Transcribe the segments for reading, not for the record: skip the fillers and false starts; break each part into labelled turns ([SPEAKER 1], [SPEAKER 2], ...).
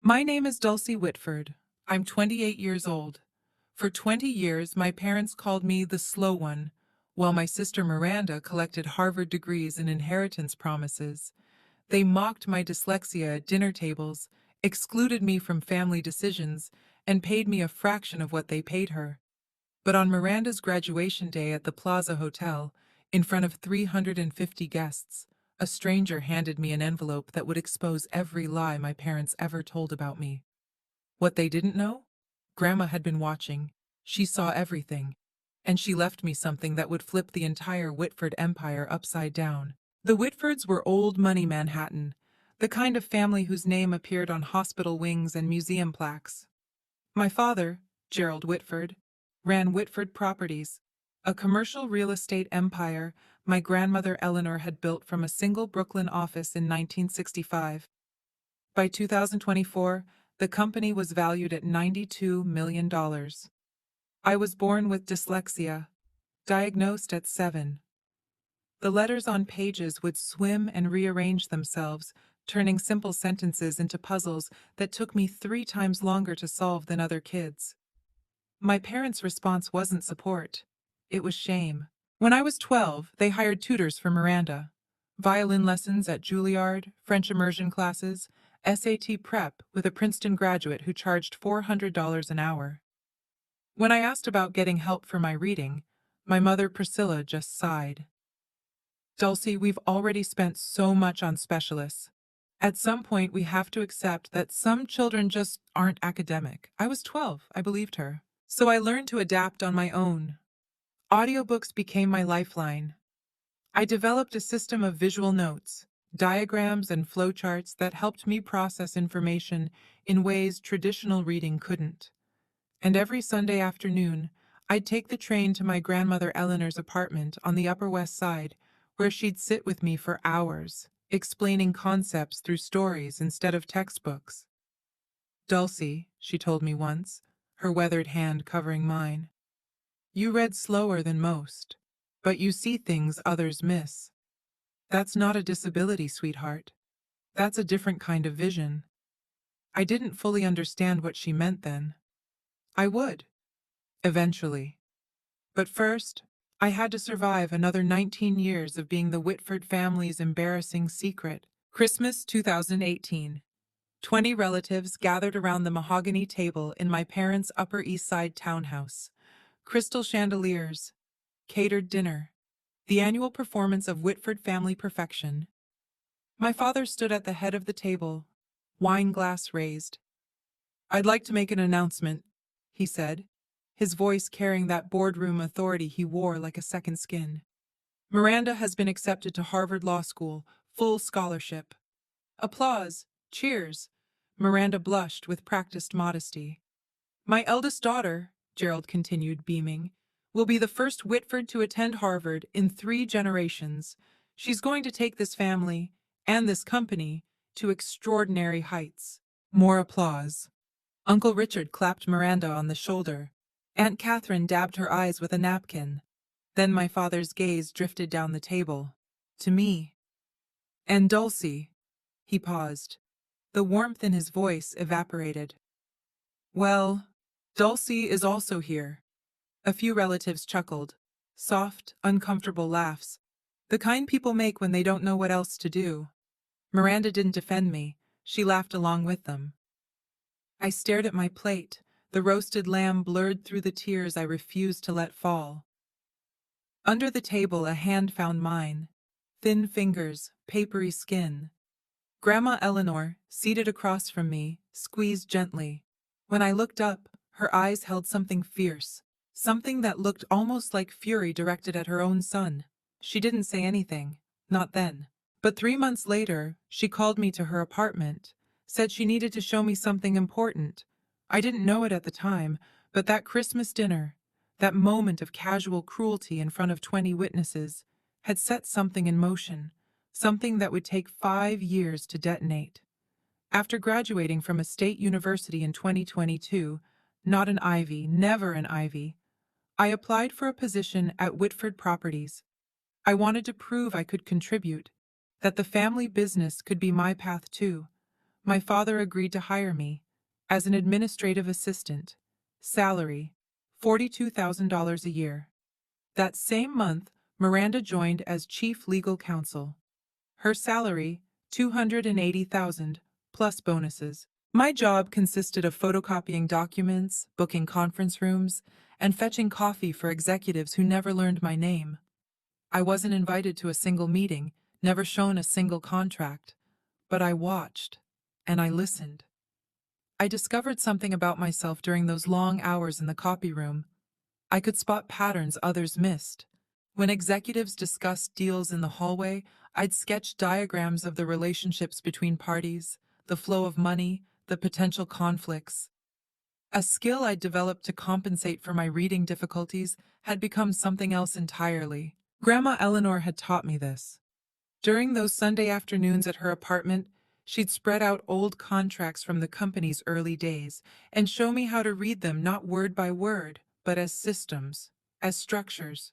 [SPEAKER 1] My name is Dulcie Whitford. I'm 28 years old. For 20 years, my parents called me the slow one, while my sister Miranda collected Harvard degrees and inheritance promises. They mocked my dyslexia at dinner tables, excluded me from family decisions, and paid me a fraction of what they paid her. But on Miranda's graduation day at the Plaza Hotel, in front of 350 guests, a stranger handed me an envelope that would expose every lie my parents ever told about me. What they didn't know? Grandma had been watching. She saw everything. And she left me something that would flip the entire Whitford empire upside down. The Whitfords were old money Manhattan, the kind of family whose name appeared on hospital wings and museum plaques. My father, Gerald Whitford, ran Whitford Properties, a commercial real estate empire my grandmother Eleanor had built from a single Brooklyn office in 1965. By 2024, the company was valued at $92 million. I was born with dyslexia, diagnosed at 7. The letters on pages would swim and rearrange themselves, turning simple sentences into puzzles that took me 3 times longer to solve than other kids. My parents' response wasn't support. It was shame. When I was 12, they hired tutors for Miranda. Violin lessons at Juilliard, French immersion classes, SAT prep with a Princeton graduate who charged $400 an hour. When I asked about getting help for my reading, my mother Priscilla just sighed. Dulcie, we've already spent so much on specialists. At some point, we have to accept that some children just aren't academic. I was 12, I believed her. So I learned to adapt on my own. Audiobooks became my lifeline. I developed a system of visual notes, diagrams, and flowcharts that helped me process information in ways traditional reading couldn't. And every Sunday afternoon, I'd take the train to my grandmother Eleanor's apartment on the Upper West Side, where she'd sit with me for hours, explaining concepts through stories instead of textbooks. Dulcie, she told me once, her weathered hand covering mine, you read slower than most, but you see things others miss. That's not a disability, sweetheart. That's a different kind of vision. I didn't fully understand what she meant then. I would, eventually. But first, I had to survive another 19 years of being the Whitford family's embarrassing secret. Christmas 2018. 20 relatives gathered around the mahogany table in my parents' Upper East Side townhouse. Crystal chandeliers, catered dinner, the annual performance of Whitford family perfection. My father stood at the head of the table, wine glass raised. I'd like to make an announcement, he said, his voice carrying that boardroom authority he wore like a second skin. Miranda has been accepted to Harvard Law School, full scholarship. Applause, cheers. Miranda blushed with practiced modesty. My eldest daughter, Gerald continued, beaming, will be the first Whitford to attend Harvard in 3 generations. She's going to take this family, and this company, to extraordinary heights. More applause. Uncle Richard clapped Miranda on the shoulder. Aunt Catherine dabbed her eyes with a napkin. Then my father's gaze drifted down the table. To me. And Dulcie. He paused. The warmth in his voice evaporated. Well, Dulcie is also here. A few relatives chuckled. Soft, uncomfortable laughs. The kind people make when they don't know what else to do. Miranda didn't defend me. She laughed along with them. I stared at my plate, the roasted lamb blurred through the tears I refused to let fall. Under the table, a hand found mine. Thin fingers, papery skin. Grandma Eleanor, seated across from me, squeezed gently. When I looked up, her eyes held something fierce, something that looked almost like fury directed at her own son. She didn't say anything, not then. But 3 months later, she called me to her apartment, said she needed to show me something important. I didn't know it at the time, but that Christmas dinner, that moment of casual cruelty in front of 20 witnesses, had set something in motion, something that would take 5 years to detonate. After graduating from a state university in 2022, not an Ivy, never an Ivy, I applied for a position at Whitford Properties. I wanted to prove I could contribute, that the family business could be my path too. my father agreed to hire me as an administrative assistant. Salary, $42,000 a year. That same month, Miranda joined as chief legal counsel. Her salary, $280,000 plus bonuses. My job consisted of photocopying documents, booking conference rooms, and fetching coffee for executives who never learned my name. I wasn't invited to a single meeting, never shown a single contract, but I watched and I listened. I discovered something about myself during those long hours in the copy room. I could spot patterns others missed. When executives discussed deals in the hallway, I'd sketch diagrams of the relationships between parties, the flow of money, the potential conflicts. A skill I'd developed to compensate for my reading difficulties had become something else entirely. Grandma Eleanor had taught me this. During those Sunday afternoons at her apartment, she'd spread out old contracts from the company's early days and show me how to read them not word by word, but as systems, as structures.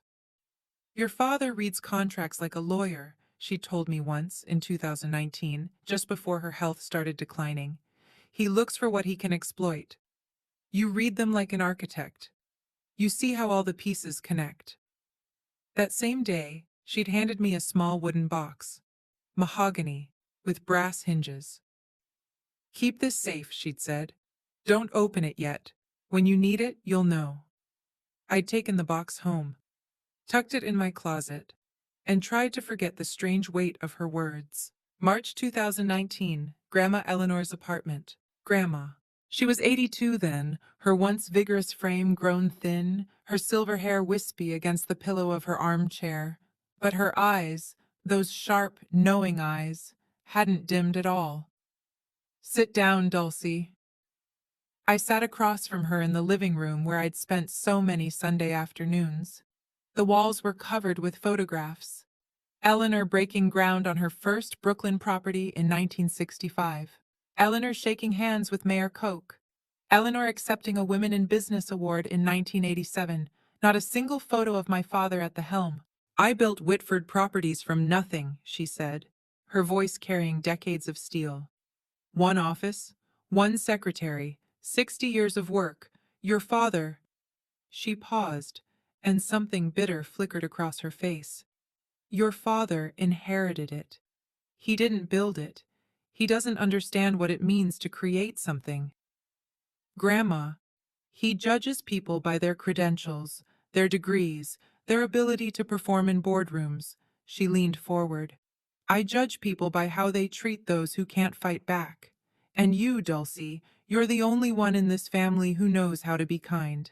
[SPEAKER 1] Your father reads contracts like a lawyer, she told me once in 2019, just before her health started declining. He looks for what he can exploit. You read them like an architect. You see how all the pieces connect. That same day, she'd handed me a small wooden box, mahogany, with brass hinges. Keep this safe, she'd said. Don't open it yet. When you need it, you'll know. I'd taken the box home, tucked it in my closet, and tried to forget the strange weight of her words. March 2019, Grandma Eleanor's apartment. Grandma. She was 82 then, her once vigorous frame grown thin, her silver hair wispy against the pillow of her armchair. But her eyes, those sharp, knowing eyes, hadn't dimmed at all. Sit down, Dulcie. I sat across from her in the living room where I'd spent so many Sunday afternoons. The walls were covered with photographs. Eleanor breaking ground on her first Brooklyn property in 1965. Eleanor shaking hands with Mayor Koch. Eleanor accepting a Women in Business Award in 1987. Not a single photo of my father at the helm. I built Whitford Properties from nothing, she said, her voice carrying decades of steel. One office, one secretary, 60 years of work. Your father. She paused, and something bitter flickered across her face. Your father inherited it. He didn't build it. He doesn't understand what it means to create something. Grandma, he judges people by their credentials, their degrees, their ability to perform in boardrooms. She leaned forward. I judge people by how they treat those who can't fight back. And you, Dulcie, you're the only one in this family who knows how to be kind.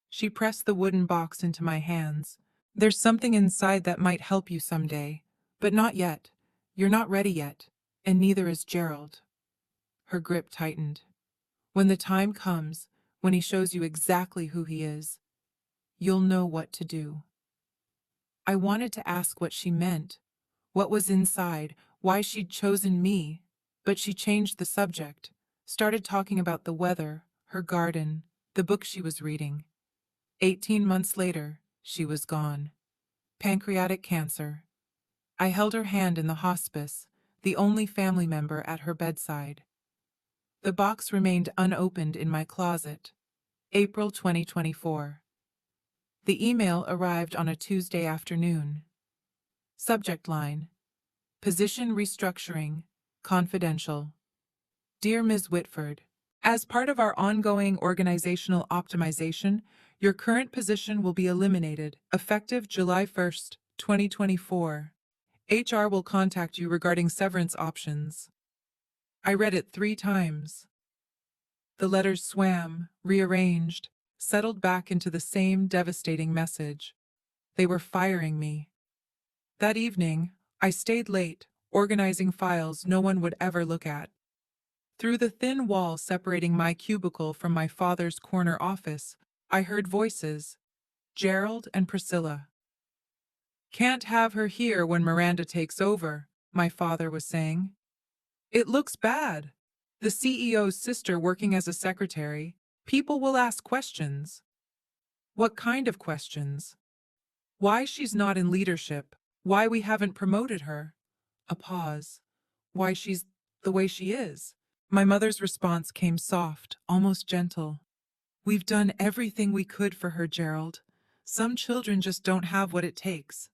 [SPEAKER 1] She pressed the wooden box into my hands. There's something inside that might help you someday, but not yet. You're not ready yet, and neither is Gerald. Her grip tightened. When the time comes, when he shows you exactly who he is, you'll know what to do. I wanted to ask what she meant, what was inside, why she'd chosen me, but she changed the subject, started talking about the weather, her garden, the book she was reading. 18 months later, she was gone. Pancreatic cancer. I held her hand in the hospice, the only family member at her bedside. The box remained unopened in my closet. April 2024. The email arrived on a Tuesday afternoon. Subject line: Position restructuring, confidential. Dear Ms. Whitford, as part of our ongoing organizational optimization, your current position will be eliminated, effective July 1st, 2024. HR will contact you regarding severance options. I read it 3 times. The letters swam, rearranged, settled back into the same devastating message. They were firing me. That evening, I stayed late, organizing files no one would ever look at. Through the thin wall separating my cubicle from my father's corner office, I heard voices. Gerald and Priscilla. Can't have her here when Miranda takes over, my father was saying. It looks bad. The CEO's sister working as a secretary. People will ask questions. What kind of questions? Why she's not in leadership. Why we haven't promoted her. A pause. Why she's the way she is. My mother's response came soft, almost gentle. We've done everything we could for her, Gerald. Some children just don't have what it takes.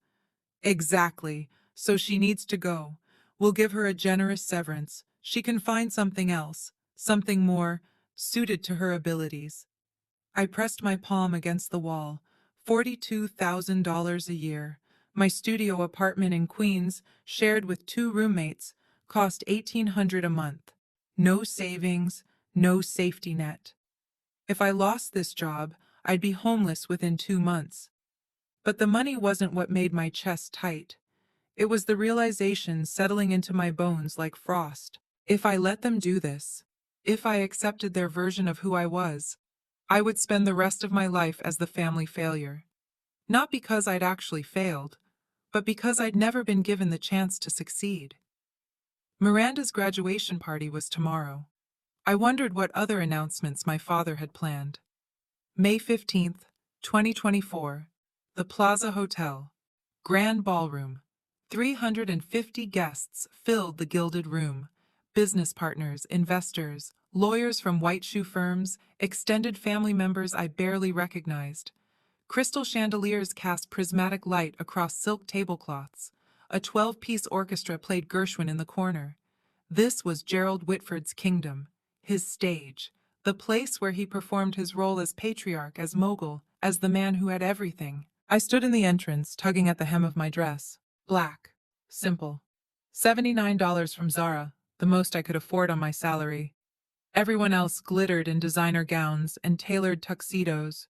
[SPEAKER 1] Exactly. So she needs to go. We'll give her a generous severance. She can find something else, something more suited to her abilities. I pressed my palm against the wall. $42,000 a year. My studio apartment in Queens, shared with two roommates, cost $1,800 a month. No savings, no safety net. If I lost this job, I'd be homeless within 2 months. But the money wasn't what made my chest tight. It was the realization settling into my bones like frost. If I let them do this, if I accepted their version of who I was, I would spend the rest of my life as the family failure. Not because I'd actually failed, but because I'd never been given the chance to succeed. Miranda's graduation party was tomorrow. I wondered what other announcements my father had planned. May 15th, 2024. The Plaza Hotel. Grand Ballroom. 350 guests filled the gilded room. Business partners, investors, lawyers from white shoe firms, extended family members I barely recognized. Crystal chandeliers cast prismatic light across silk tablecloths. A 12-piece orchestra played Gershwin in the corner. This was Gerald Whitford's kingdom, his stage, the place where he performed his role as patriarch, as mogul, as the man who had everything. I stood in the entrance, tugging at the hem of my dress. Black. Simple. $79 from Zara, the most I could afford on my salary. Everyone else glittered in designer gowns and tailored tuxedos.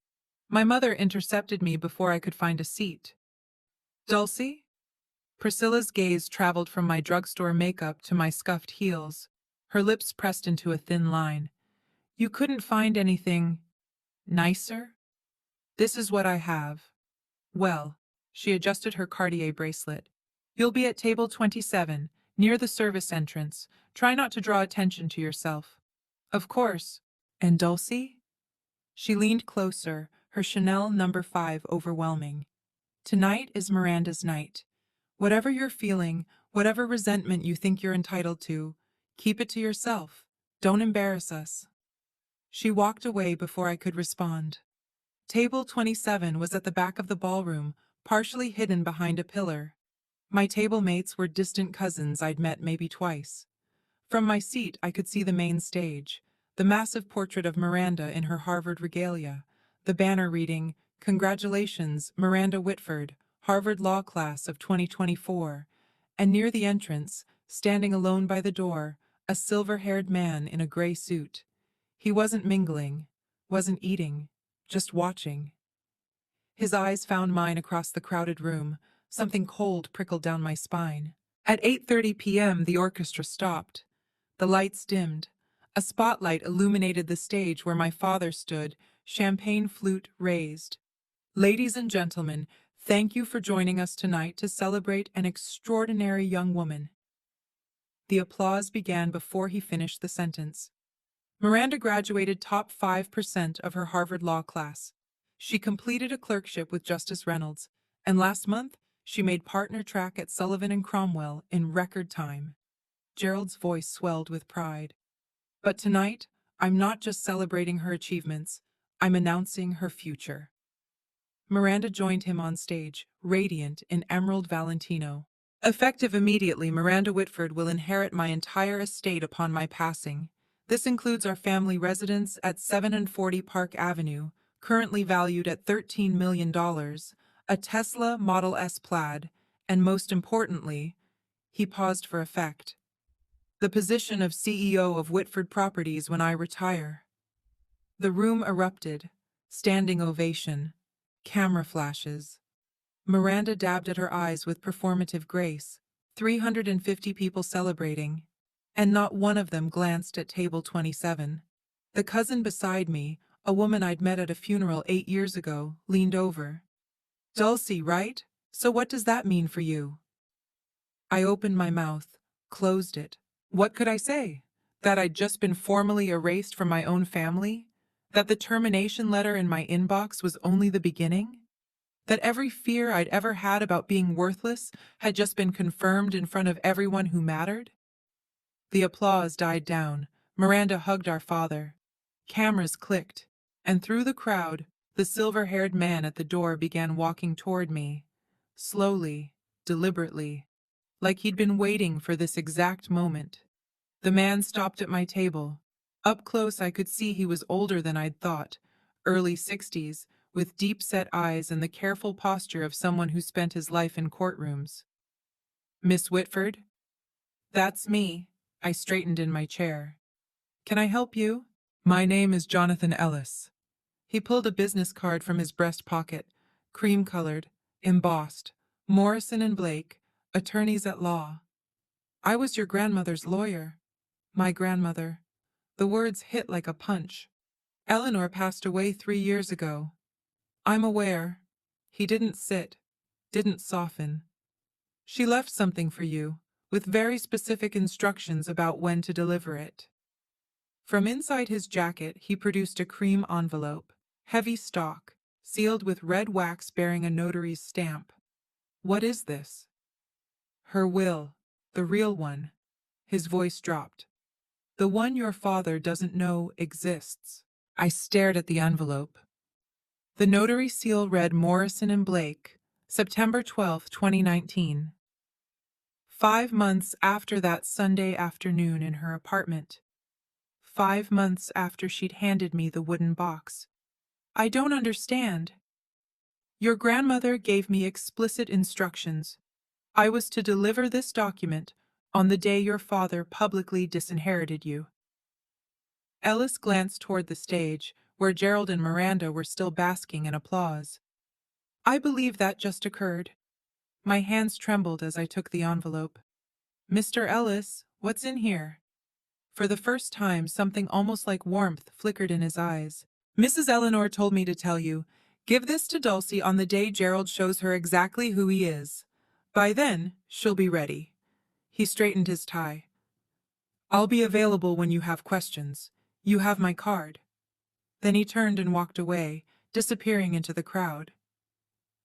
[SPEAKER 1] My mother intercepted me before I could find a seat. Dulcie? Priscilla's gaze traveled from my drugstore makeup to my scuffed heels, her lips pressed into a thin line. You couldn't find anything nicer? This is what I have. Well, she adjusted her Cartier bracelet. You'll be at table 27, near the service entrance. Try not to draw attention to yourself. Of course. And Dulcie? She leaned closer, her Chanel No. 5 overwhelming. Tonight is Miranda's night. Whatever you're feeling, whatever resentment you think you're entitled to, keep it to yourself. Don't embarrass us. She walked away before I could respond. Table 27 was at the back of the ballroom, partially hidden behind a pillar. My table mates were distant cousins I'd met maybe twice. From my seat, I could see the main stage, the massive portrait of Miranda in her Harvard regalia, the banner reading, "Congratulations, Miranda Whitford, Harvard Law Class of 2024, and near the entrance, standing alone by the door, a silver-haired man in a gray suit. He wasn't mingling, wasn't eating, just watching. His eyes found mine across the crowded room. Something cold prickled down my spine. At 8:30 p.m., the orchestra stopped. The lights dimmed. A spotlight illuminated the stage where my father stood, champagne flute raised. Ladies and gentlemen, thank you for joining us tonight to celebrate an extraordinary young woman. The applause began before he finished the sentence. Miranda graduated top 5% of her Harvard Law class. She completed a clerkship with Justice Reynolds, and last month, she made partner track at Sullivan and Cromwell in record time. Gerald's voice swelled with pride. But tonight, I'm not just celebrating her achievements, I'm announcing her future. Miranda joined him on stage, radiant in emerald Valentino. Effective immediately, Miranda Whitford will inherit my entire estate upon my passing. This includes our family residence at 740 Park Avenue, currently valued at $13 million, a Tesla Model S Plaid, and most importantly, he paused for effect, the position of CEO of Whitford Properties when I retire. The room erupted, standing ovation, camera flashes. Miranda dabbed at her eyes with performative grace, 350 people celebrating, and not one of them glanced at table 27. The cousin beside me, a woman I'd met at a funeral 8 years ago, leaned over. Dulcie, right? So what does that mean for you? I opened my mouth, closed it. What could I say? That I'd just been formally erased from my own family? That the termination letter in my inbox was only the beginning? That every fear I'd ever had about being worthless had just been confirmed in front of everyone who mattered? The applause died down. Miranda hugged our father. Cameras clicked, and through the crowd, the silver-haired man at the door began walking toward me, slowly, deliberately, like he'd been waiting for this exact moment. The man stopped at my table. Up close, I could see he was older than I'd thought, early 60s, with deep-set eyes and the careful posture of someone who spent his life in courtrooms. Miss Whitford? That's me. I straightened in my chair. Can I help you? My name is Jonathan Ellis. He pulled a business card from his breast pocket, cream-colored, embossed. Morrison and Blake, attorneys at law. I was your grandmother's lawyer. My grandmother. The words hit like a punch. Eleanor passed away 3 years ago. I'm aware. He didn't sit, didn't soften. She left something for you, with very specific instructions about when to deliver it. From inside his jacket, he produced a cream envelope, heavy stock, sealed with red wax bearing a notary's stamp. What is this? Her will, the real one. His voice dropped. The one your father doesn't know exists. I stared at the envelope. The notary seal read Morrison and Blake, September 12, 2019. 5 months after that Sunday afternoon in her apartment. 5 months after she'd handed me the wooden box. I don't understand. Your grandmother gave me explicit instructions. I was to deliver this document on the day your father publicly disinherited you. Ellis glanced toward the stage, where Gerald and Miranda were still basking in applause. I believe that just occurred. My hands trembled as I took the envelope. Mr. Ellis, what's in here? For the first time, something almost like warmth flickered in his eyes. Mrs. Eleanor told me to tell you, give this to Dulcie on the day Gerald shows her exactly who he is. By then, she'll be ready. He straightened his tie. I'll be available when you have questions. You have my card. Then he turned and walked away, disappearing into the crowd.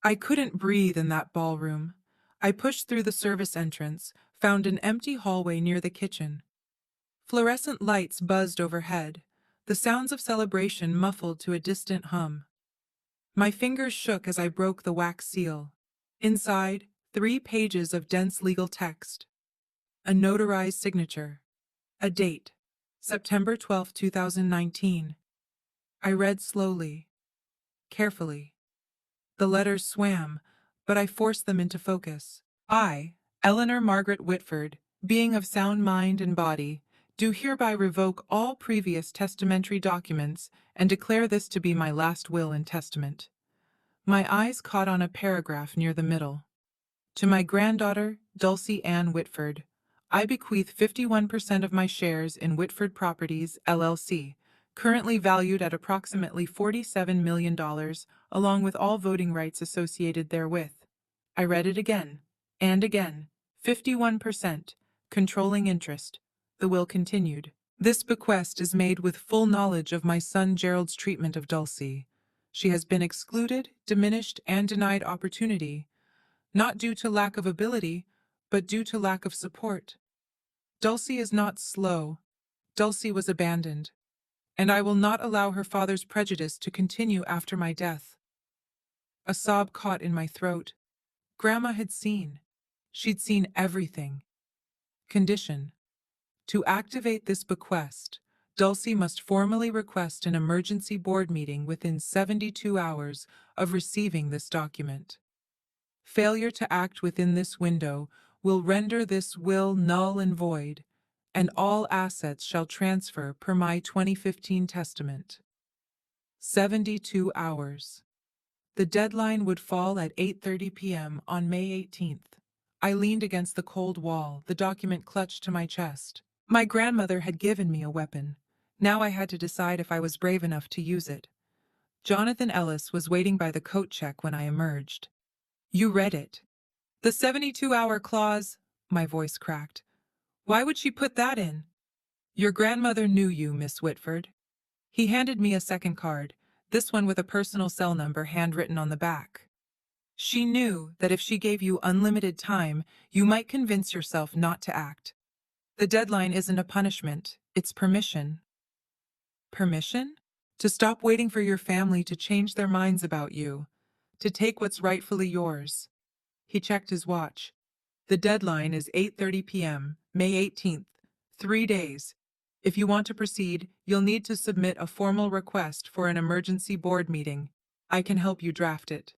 [SPEAKER 1] I couldn't breathe in that ballroom. I pushed through the service entrance, found an empty hallway near the kitchen. Fluorescent lights buzzed overhead, the sounds of celebration muffled to a distant hum. My fingers shook as I broke the wax seal. Inside, 3 pages of dense legal text. A notarized signature. A date. September 12, 2019. I read slowly, carefully. The letters swam, but I forced them into focus. I, Eleanor Margaret Whitford, being of sound mind and body, do hereby revoke all previous testamentary documents and declare this to be my last will and testament. My eyes caught on a paragraph near the middle. To my granddaughter, Dulcie Ann Whitford, I bequeath 51% of my shares in Whitford Properties, LLC, currently valued at approximately $47 million, along with all voting rights associated therewith. I read it again, and again. 51%, controlling interest. The will continued. This bequest is made with full knowledge of my son Gerald's treatment of Dulcie. She has been excluded, diminished, and denied opportunity, not due to lack of ability, but due to lack of support. Dulcie is not slow. Dulcie was abandoned, and I will not allow her father's prejudice to continue after my death. A sob caught in my throat. Grandma had seen. She'd seen everything. Condition. To activate this bequest, Dulcie must formally request an emergency board meeting within 72 hours of receiving this document. Failure to act within this window will render this will null and void, and all assets shall transfer per my 2015 testament. 72 hours. The deadline would fall at 8:30 p.m. on May 18th. I leaned against the cold wall, the document clutched to my chest. My grandmother had given me a weapon. Now I had to decide if I was brave enough to use it. Jonathan Ellis was waiting by the coat check when I emerged. You read it. The 72-hour clause, my voice cracked. Why would she put that in? Your grandmother knew you, Miss Whitford. He handed me a second card, this one with a personal cell number handwritten on the back. She knew that if she gave you unlimited time, you might convince yourself not to act. The deadline isn't a punishment, It's permission. Permission? To stop waiting for your family to change their minds about you, to take what's rightfully yours. He checked his watch. The deadline is 8:30 p.m., May 18th. 3 days. If you want to proceed, you'll need to submit a formal request for an emergency board meeting. I can help you draft it.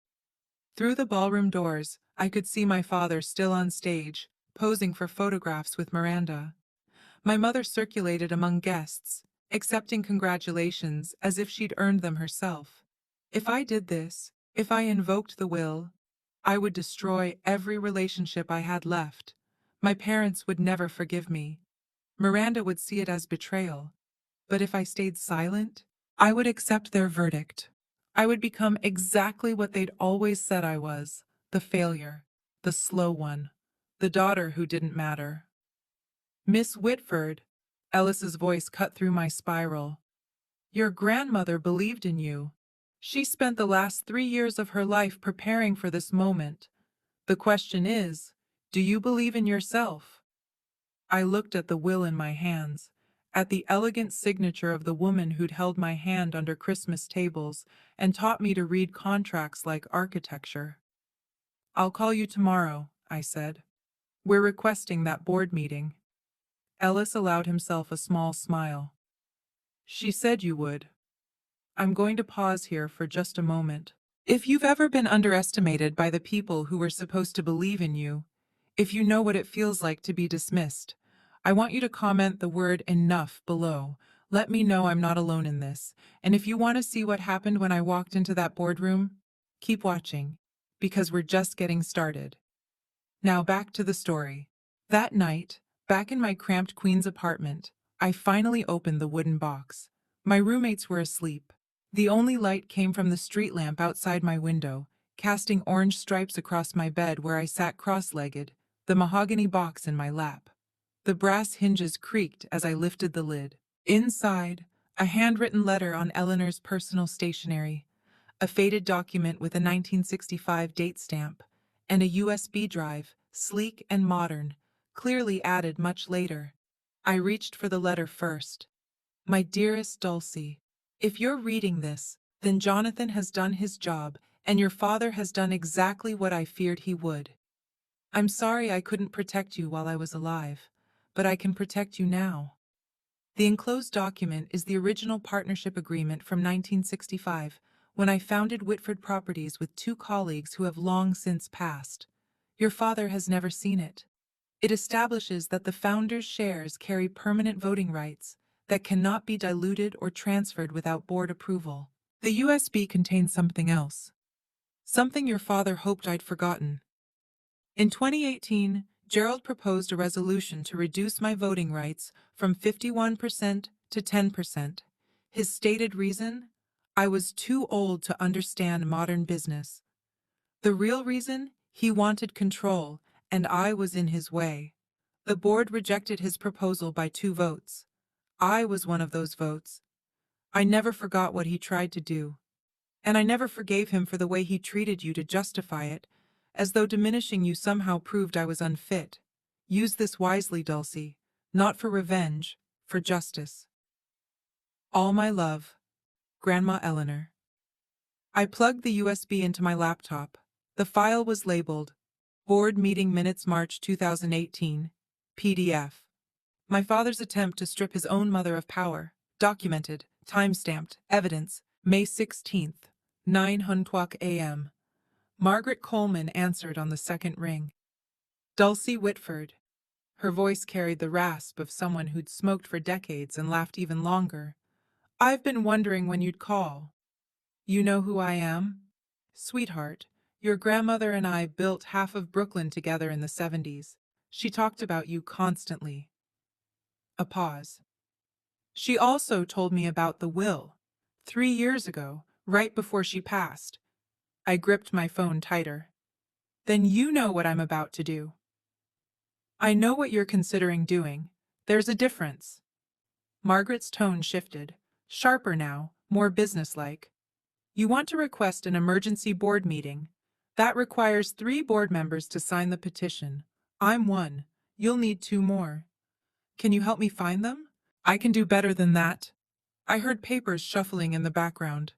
[SPEAKER 1] Through the ballroom doors, I could see my father still on stage, posing for photographs with Miranda. My mother circulated among guests, accepting congratulations as if she'd earned them herself. If I did this, if I invoked the will, I would destroy every relationship I had left. My parents would never forgive me. Miranda would see it as betrayal. But if I stayed silent, I would accept their verdict. I would become exactly what they'd always said I was, the failure, the slow one, the daughter who didn't matter. Miss Whitford, Ellis's voice cut through my spiral. Your grandmother believed in you. She spent the last 3 years of her life preparing for this moment. The question is, do you believe in yourself? I looked at the will in my hands, at the elegant signature of the woman who'd held my hand under Christmas tables and taught me to read contracts like architecture. I'll call you tomorrow, I said. We're requesting that board meeting. Ellis allowed himself a small smile. She said you would. I'm going to pause here for just a moment. If you've ever been underestimated by the people who were supposed to believe in you, if you know what it feels like to be dismissed, I want you to comment the word enough below. Let me know I'm not alone in this. And if you want to see what happened when I walked into that boardroom, keep watching, because we're just getting started. Now back to the story. That night, back in my cramped Queens apartment, I finally opened the wooden box. My roommates were asleep. The only light came from the street lamp outside my window, casting orange stripes across my bed where I sat cross-legged, the mahogany box in my lap. The brass hinges creaked as I lifted the lid. Inside, a handwritten letter on Eleanor's personal stationery, a faded document with a 1965 date stamp, and a USB drive, sleek and modern, clearly added much later. I reached for the letter first. My dearest Dulcie, if you're reading this, then Jonathan has done his job, and your father has done exactly what I feared he would. I'm sorry I couldn't protect you while I was alive, but I can protect you now. The enclosed document is the original partnership agreement from 1965, when I founded Whitford Properties with 2 colleagues who have long since passed. Your father has never seen it. It establishes that the founder's shares carry permanent voting rights that cannot be diluted or transferred without board approval. The USB contains something else. Something your father hoped I'd forgotten. In 2018, Gerald proposed a resolution to reduce my voting rights from 51% to 10%. His stated reason? I was too old to understand modern business. The real reason? He wanted control, and I was in his way. The board rejected his proposal by 2 votes. I was one of those votes. I never forgot what he tried to do. And I never forgave him for the way he treated you to justify it, as though diminishing you somehow proved I was unfit. Use this wisely, Dulcie. Not for revenge, for justice. All my love, Grandma Eleanor. I plugged the USB into my laptop. The file was labeled Board Meeting Minutes March 2018, PDF. My father's attempt to strip his own mother of power. Documented, time-stamped, evidence, May 16th, 9:00 a.m. Margaret Coleman answered on the second ring. Dulcie Whitford. Her voice carried the rasp of someone who'd smoked for decades and laughed even longer. I've been wondering when you'd call. You know who I am? Sweetheart, your grandmother and I built half of Brooklyn together in the 70s. She talked about you constantly. A pause. She also told me about the will. 3 years ago, right before she passed. I gripped my phone tighter. Then you know what I'm about to do. I know what you're considering doing. There's a difference. Margaret's tone shifted, sharper now, more businesslike. You want to request an emergency board meeting. That requires 3 board members to sign the petition. I'm one. You'll need 2 more. Can you help me find them? I can do better than that. I heard papers shuffling in the background.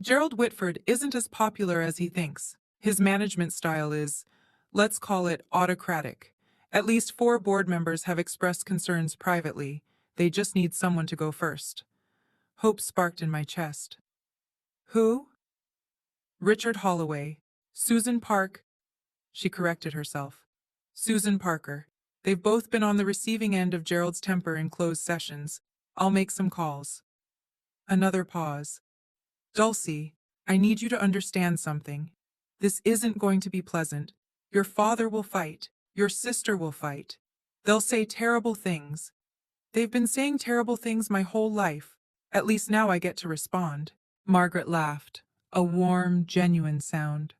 [SPEAKER 1] Gerald Whitford isn't as popular as he thinks. His management style is, let's call it autocratic. At least 4 board members have expressed concerns privately. They just need someone to go first. Hope sparked in my chest. Who? Richard Holloway. Susan Park. She corrected herself. Susan Parker. They've both been on the receiving end of Gerald's temper in closed sessions. I'll make some calls. Another pause. Dulcie, I need you to understand something. This isn't going to be pleasant. Your father will fight. Your sister will fight. They'll say terrible things. They've been saying terrible things my whole life. At least now I get to respond. Margaret laughed. A warm, genuine sound.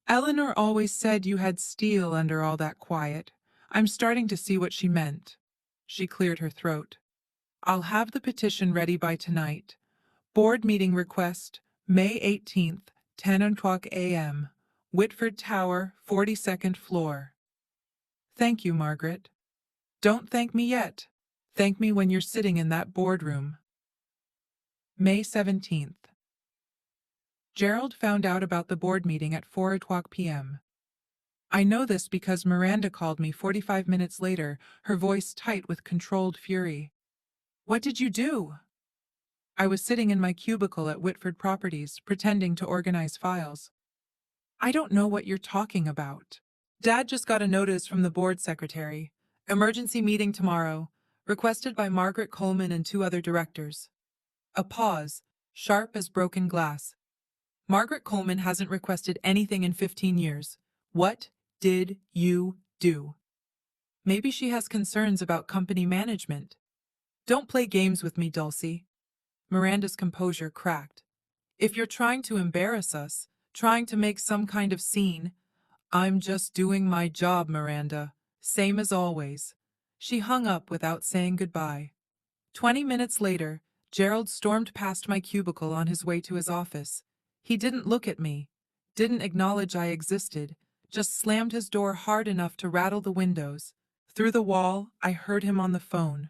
[SPEAKER 1] Eleanor always said you had steel under all that quiet. I'm starting to see what she meant. She cleared her throat. I'll have the petition ready by tonight. Board meeting request, May 18th, 10 o'clock a.m. Whitford Tower, 42nd floor. Thank you, Margaret. Don't thank me yet. Thank me when you're sitting in that boardroom. May 17th. Gerald found out about the board meeting at 4 o'clock p.m. I know this because Miranda called me 45 minutes later, her voice tight with controlled fury. What did you do? I was sitting in my cubicle at Whitford Properties, pretending to organize files. I don't know what you're talking about. Dad just got a notice from the board secretary. Emergency meeting tomorrow, requested by Margaret Coleman and 2 other directors. A pause, sharp as broken glass. Margaret Coleman hasn't requested anything in 15 years. What did you do? Maybe she has concerns about company management. Don't play games with me, Dulcie. Miranda's composure cracked. If you're trying to embarrass us, trying to make some kind of scene, I'm just doing my job, Miranda. Same as always. She hung up without saying goodbye. 20 minutes later, Gerald stormed past my cubicle on his way to his office. He didn't look at me, didn't acknowledge I existed, just slammed his door hard enough to rattle the windows. Through the wall, I heard him on the phone.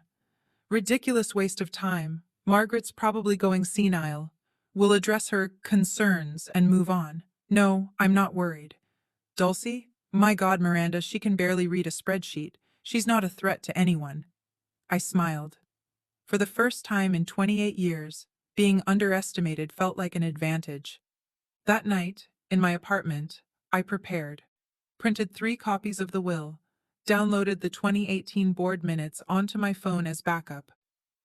[SPEAKER 1] Ridiculous waste of time. Margaret's probably going senile. We'll address her concerns and move on. No, I'm not worried. Dulcie? My God, Miranda, she can barely read a spreadsheet. She's not a threat to anyone. I smiled. For the first time in 28 years, being underestimated felt like an advantage. That night, in my apartment, I prepared. Printed 3 copies of the will. Downloaded the 2018 board minutes onto my phone as backup.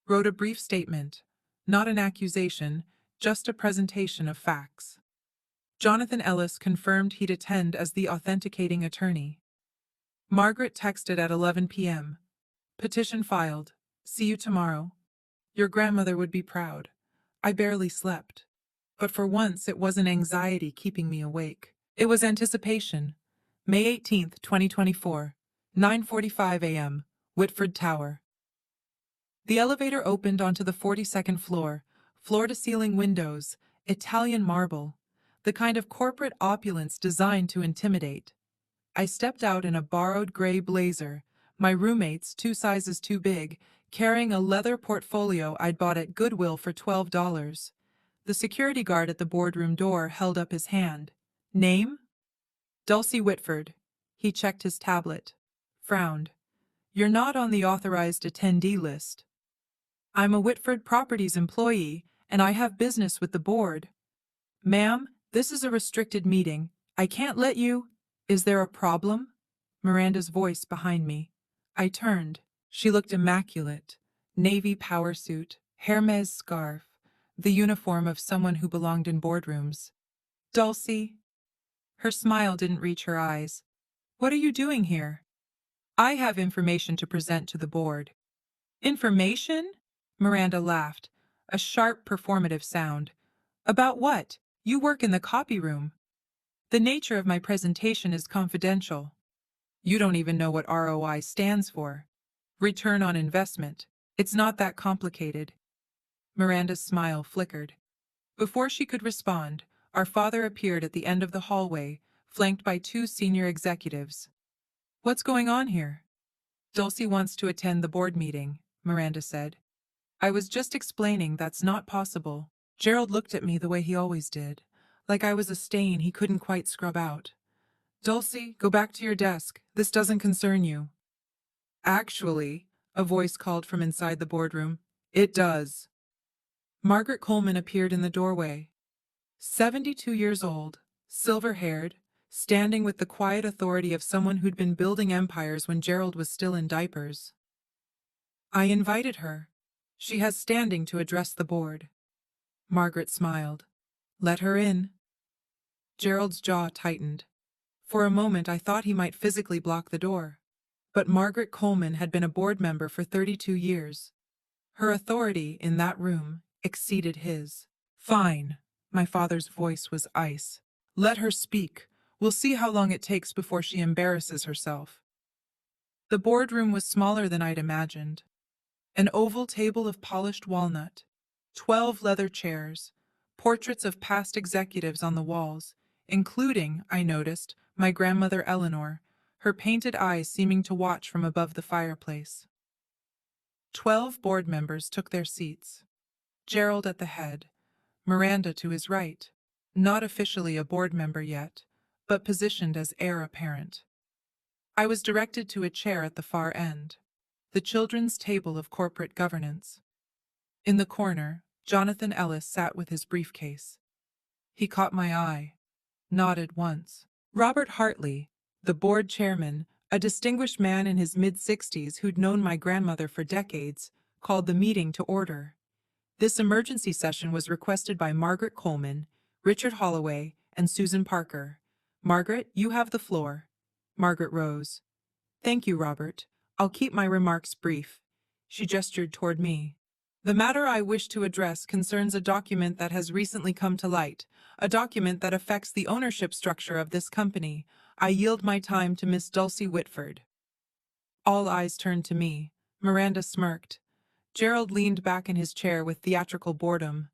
[SPEAKER 1] Wrote a brief statement. Not an accusation, just a presentation of facts. Jonathan Ellis confirmed he'd attend as the authenticating attorney. Margaret texted at 11 p.m. Petition filed. See you tomorrow. Your grandmother would be proud. I barely slept. But for once it wasn't anxiety keeping me awake. It was anticipation. May 18th, 2024. 9:45 a.m. Whitford Tower. The elevator opened onto the 42nd floor, floor-to-ceiling windows, Italian marble, the kind of corporate opulence designed to intimidate. I stepped out in a borrowed gray blazer, my roommates 2 sizes too big, carrying a leather portfolio I'd bought at Goodwill for $12. The security guard at the boardroom door held up his hand. Name? Dulcie Whitford. He checked his tablet. Frowned. You're not on the authorized attendee list. I'm a Whitford Properties employee, and I have business with the board. Ma'am, this is a restricted meeting. I can't let you. Is there a problem? Miranda's voice behind me. I turned. She looked immaculate. Navy power suit, Hermes scarf, the uniform of someone who belonged in boardrooms. Dulcie? Her smile didn't reach her eyes. What are you doing here? I have information to present to the board. Information? Miranda laughed, a sharp performative sound. About what? You work in the copy room. The nature of my presentation is confidential. You don't even know what ROI stands for. Return on investment. It's not that complicated. Miranda's smile flickered. Before she could respond, our father appeared at the end of the hallway, flanked by 2 senior executives. What's going on here? Dulcie wants to attend the board meeting, Miranda said. I was just explaining that's not possible. Gerald looked at me the way he always did, like I was a stain he couldn't quite scrub out. Dulcie, go back to your desk. This doesn't concern you. Actually, a voice called from inside the boardroom. It does. Margaret Coleman appeared in the doorway. 72 years old, silver-haired, standing with the quiet authority of someone who'd been building empires when Gerald was still in diapers. I invited her. She has standing to address the board. Margaret smiled. Let her in. Gerald's jaw tightened. For a moment I thought he might physically block the door. But Margaret Coleman had been a board member for 32 years. Her authority in that room exceeded his. Fine. My father's voice was ice. Let her speak. We'll see how long it takes before she embarrasses herself. The boardroom was smaller than I'd imagined. An oval table of polished walnut, 12 leather chairs, portraits of past executives on the walls, including, I noticed, my grandmother Eleanor, her painted eyes seeming to watch from above the fireplace. 12 board members took their seats. Gerald at the head, Miranda to his right, not officially a board member yet, but positioned as heir apparent. I was directed to a chair at the far end, the children's table of corporate governance. In the corner, Jonathan Ellis sat with his briefcase. He caught my eye, nodded once. Robert Hartley, the board chairman, a distinguished man in his mid-60s who'd known my grandmother for decades, called the meeting to order. This emergency session was requested by Margaret Coleman, Richard Holloway, and Susan Parker. Margaret, you have the floor. Margaret rose. Thank you, Robert. I'll keep my remarks brief. She gestured toward me. The matter I wish to address concerns a document that has recently come to light, a document that affects the ownership structure of this company. I yield my time to Miss Dulcie Whitford. All eyes turned to me. Miranda smirked. Gerald leaned back in his chair with theatrical boredom.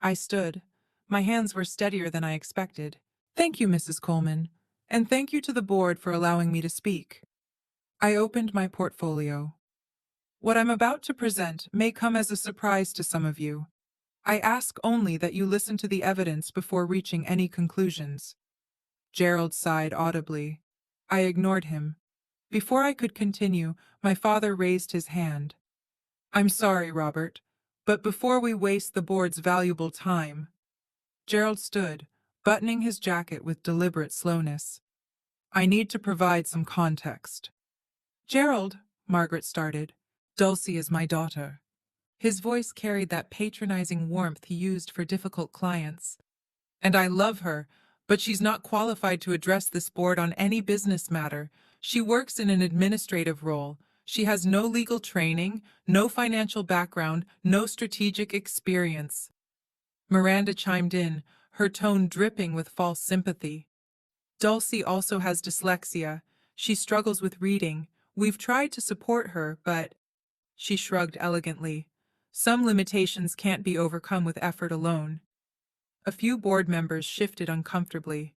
[SPEAKER 1] I stood. My hands were steadier than I expected. Thank you, Mrs. Coleman, and thank you to the board for allowing me to speak. I opened my portfolio. What I'm about to present may come as a surprise to some of you. I ask only that you listen to the evidence before reaching any conclusions. Gerald sighed audibly. I ignored him. Before I could continue, my father raised his hand. I'm sorry, Robert, but before we waste the board's valuable time. Gerald stood, buttoning his jacket with deliberate slowness. I need to provide some context. Gerald, Margaret started. Dulcie is my daughter. His voice carried that patronizing warmth he used for difficult clients. And I love her, but she's not qualified to address this board on any business matter. She works in an administrative role. She has no legal training, no financial background, no strategic experience. Miranda chimed in, her tone dripping with false sympathy. Dulcie also has dyslexia. She struggles with reading. We've tried to support her, but... She shrugged elegantly. Some limitations can't be overcome with effort alone. A few board members shifted uncomfortably.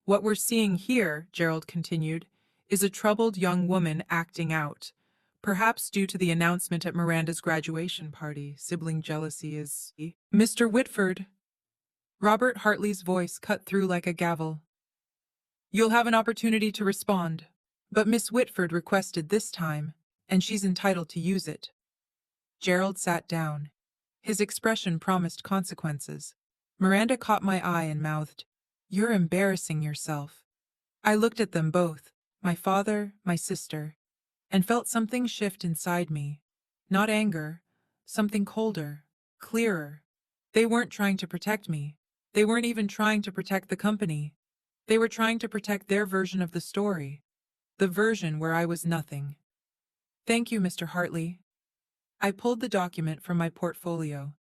[SPEAKER 1] What we're seeing here, Gerald continued, is a troubled young woman acting out. Perhaps due to the announcement at Miranda's graduation party, sibling jealousy is... Mr. Whitford. Robert Hartley's voice cut through like a gavel. You'll have an opportunity to respond, but Miss Whitford requested this time, and she's entitled to use it. Gerald sat down. His expression promised consequences. Miranda caught my eye and mouthed, You're embarrassing yourself. I looked at them both, my father, my sister, and felt something shift inside me. Not anger, something colder, clearer. They weren't trying to protect me. They weren't even trying to protect the company. They were trying to protect their version of the story. The version where I was nothing. Thank you, Mr. Hartley. I pulled the document from my portfolio.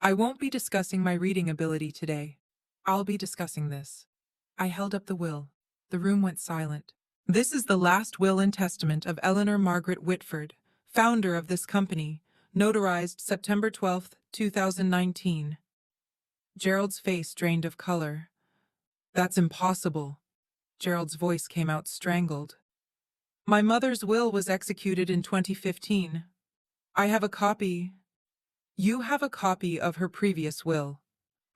[SPEAKER 1] I won't be discussing my reading ability today. I'll be discussing this. I held up the will. The room went silent. This is the last will and testament of Eleanor Margaret Whitford, founder of this company, notarized September 12, 2019. Gerald's face drained of color. That's impossible. Gerald's voice came out strangled. My mother's will was executed in 2015. I have a copy. You have a copy of her previous will.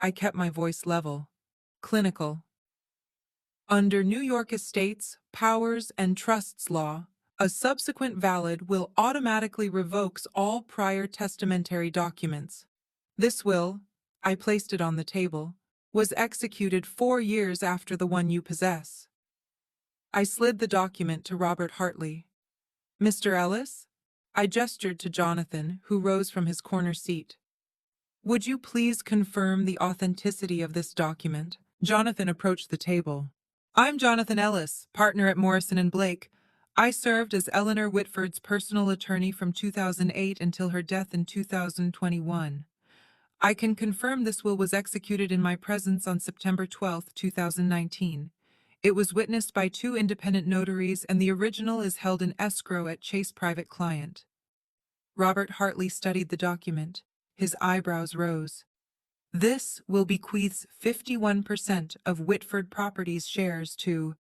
[SPEAKER 1] I kept my voice level. Clinical. Under New York Estates, Powers, and Trusts law, a subsequent valid will automatically revokes all prior testamentary documents. This will, I placed it on the table, was executed 4 years after the one you possess. I slid the document to Robert Hartley. Mr. Ellis? I gestured to Jonathan, who rose from his corner seat. Would you please confirm the authenticity of this document? Jonathan approached the table. I'm Jonathan Ellis, partner at Morrison & Blake. I served as Eleanor Whitford's personal attorney from 2008 until her death in 2021. I can confirm this will was executed in my presence on September 12, 2019. It was witnessed by 2 independent notaries, and the original is held in escrow at Chase Private Client. Robert Hartley studied the document. His eyebrows rose. This will bequeaths 51% of Whitford Properties shares to...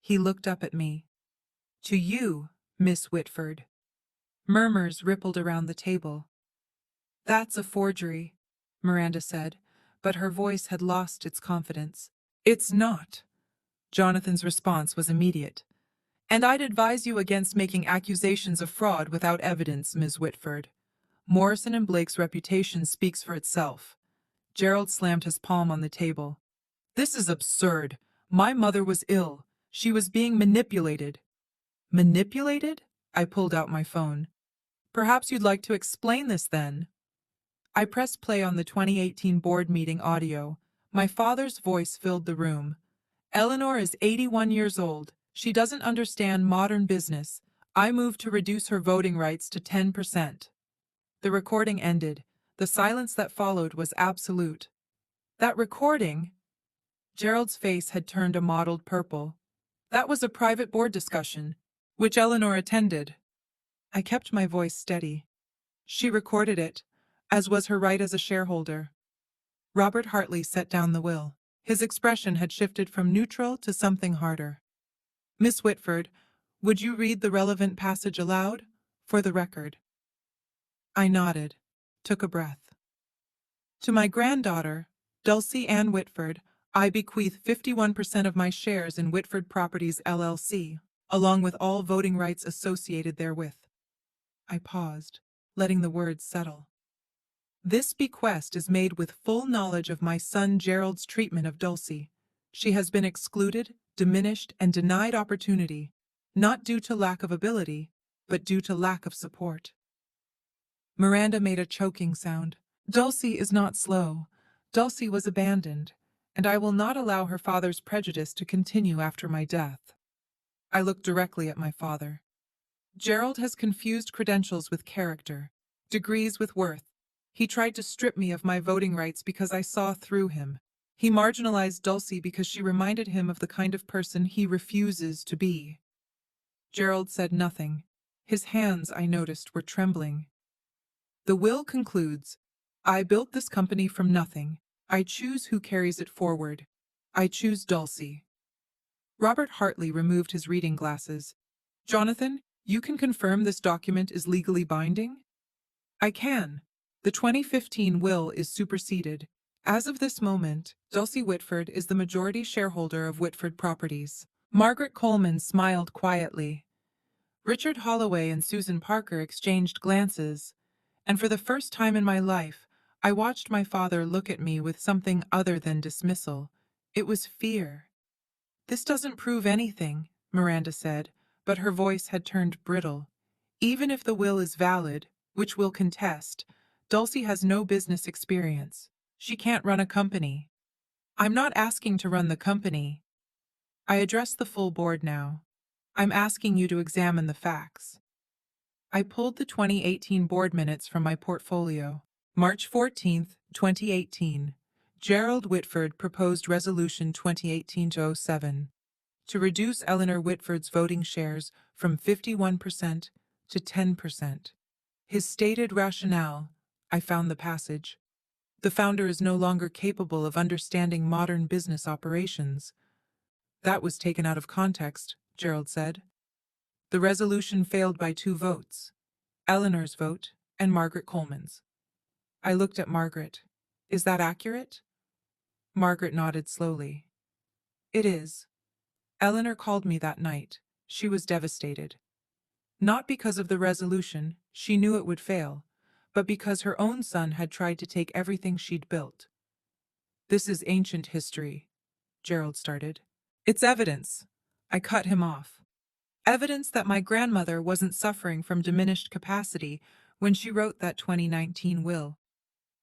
[SPEAKER 1] He looked up at me. To you, Miss Whitford. Murmurs rippled around the table. That's a forgery, Miranda said, but her voice had lost its confidence. It's not. Jonathan's response was immediate. And I'd advise you against making accusations of fraud without evidence, Ms. Whitford. Morrison & Blake's reputation speaks for itself. Gerald slammed his palm on the table. This is absurd. My mother was ill. She was being manipulated. Manipulated? I pulled out my phone. Perhaps you'd like to explain this then. I pressed play on the 2018 board meeting audio. My father's voice filled the room. Eleanor is 81 years old. She doesn't understand modern business. I moved to reduce her voting rights to 10%. The recording ended. The silence that followed was absolute. That recording? Gerald's face had turned a mottled purple. That was a private board discussion, which Eleanor attended. I kept my voice steady. She recorded it, as was her right as a shareholder. Robert Hartley set down the will. His expression had shifted from neutral to something harder. Miss Whitford, would you read the relevant passage aloud? For the record. I nodded, took a breath. To my granddaughter, Dulcie Ann Whitford, I bequeath 51% of my shares in Whitford Properties LLC, along with all voting rights associated therewith. I paused, letting the words settle. This bequest is made with full knowledge of my son Gerald's treatment of Dulcie. She has been excluded, diminished, and denied opportunity, not due to lack of ability, but due to lack of support. Miranda made a choking sound. Dulcie is not slow. Dulcie was abandoned, and I will not allow her father's prejudice to continue after my death. I looked directly at my father. Gerald has confused credentials with character, degrees with worth. He tried to strip me of my voting rights because I saw through him. He marginalized Dulcie because she reminded him of the kind of person he refuses to be. Gerald said nothing. His hands, I noticed, were trembling. The will concludes, I built this company from nothing. I choose who carries it forward. I choose Dulcie. Robert Hartley removed his reading glasses. Jonathan, you can confirm this document is legally binding? I can. The 2015 will is superseded. As of this moment, Dulcie Whitford is the majority shareholder of Whitford Properties. Margaret Coleman smiled quietly. Richard Holloway and Susan Parker exchanged glances, and for the first time in my life, I watched my father look at me with something other than dismissal. It was fear. This doesn't prove anything, Miranda said, but her voice had turned brittle. Even if the will is valid, which we'll contest, Dulcie has no business experience. She can't run a company. I'm not asking to run the company. I address the full board now. I'm asking you to examine the facts. I pulled the 2018 board minutes from my portfolio. March 14, 2018. Gerald Whitford proposed Resolution 2018-07 to reduce Eleanor Whitford's voting shares from 51% to 10%. His stated rationale, I found the passage. The founder is no longer capable of understanding modern business operations. That was taken out of context, Gerald said. The resolution failed by 2 votes, Eleanor's vote and Margaret Coleman's. I looked at Margaret. Is that accurate? Margaret nodded slowly. It is. Eleanor called me that night. She was devastated. Not because of the resolution, she knew it would fail, but because her own son had tried to take everything she'd built. This is ancient history, Gerald started. It's evidence. I cut him off. Evidence that my grandmother wasn't suffering from diminished capacity when she wrote that 2019 will.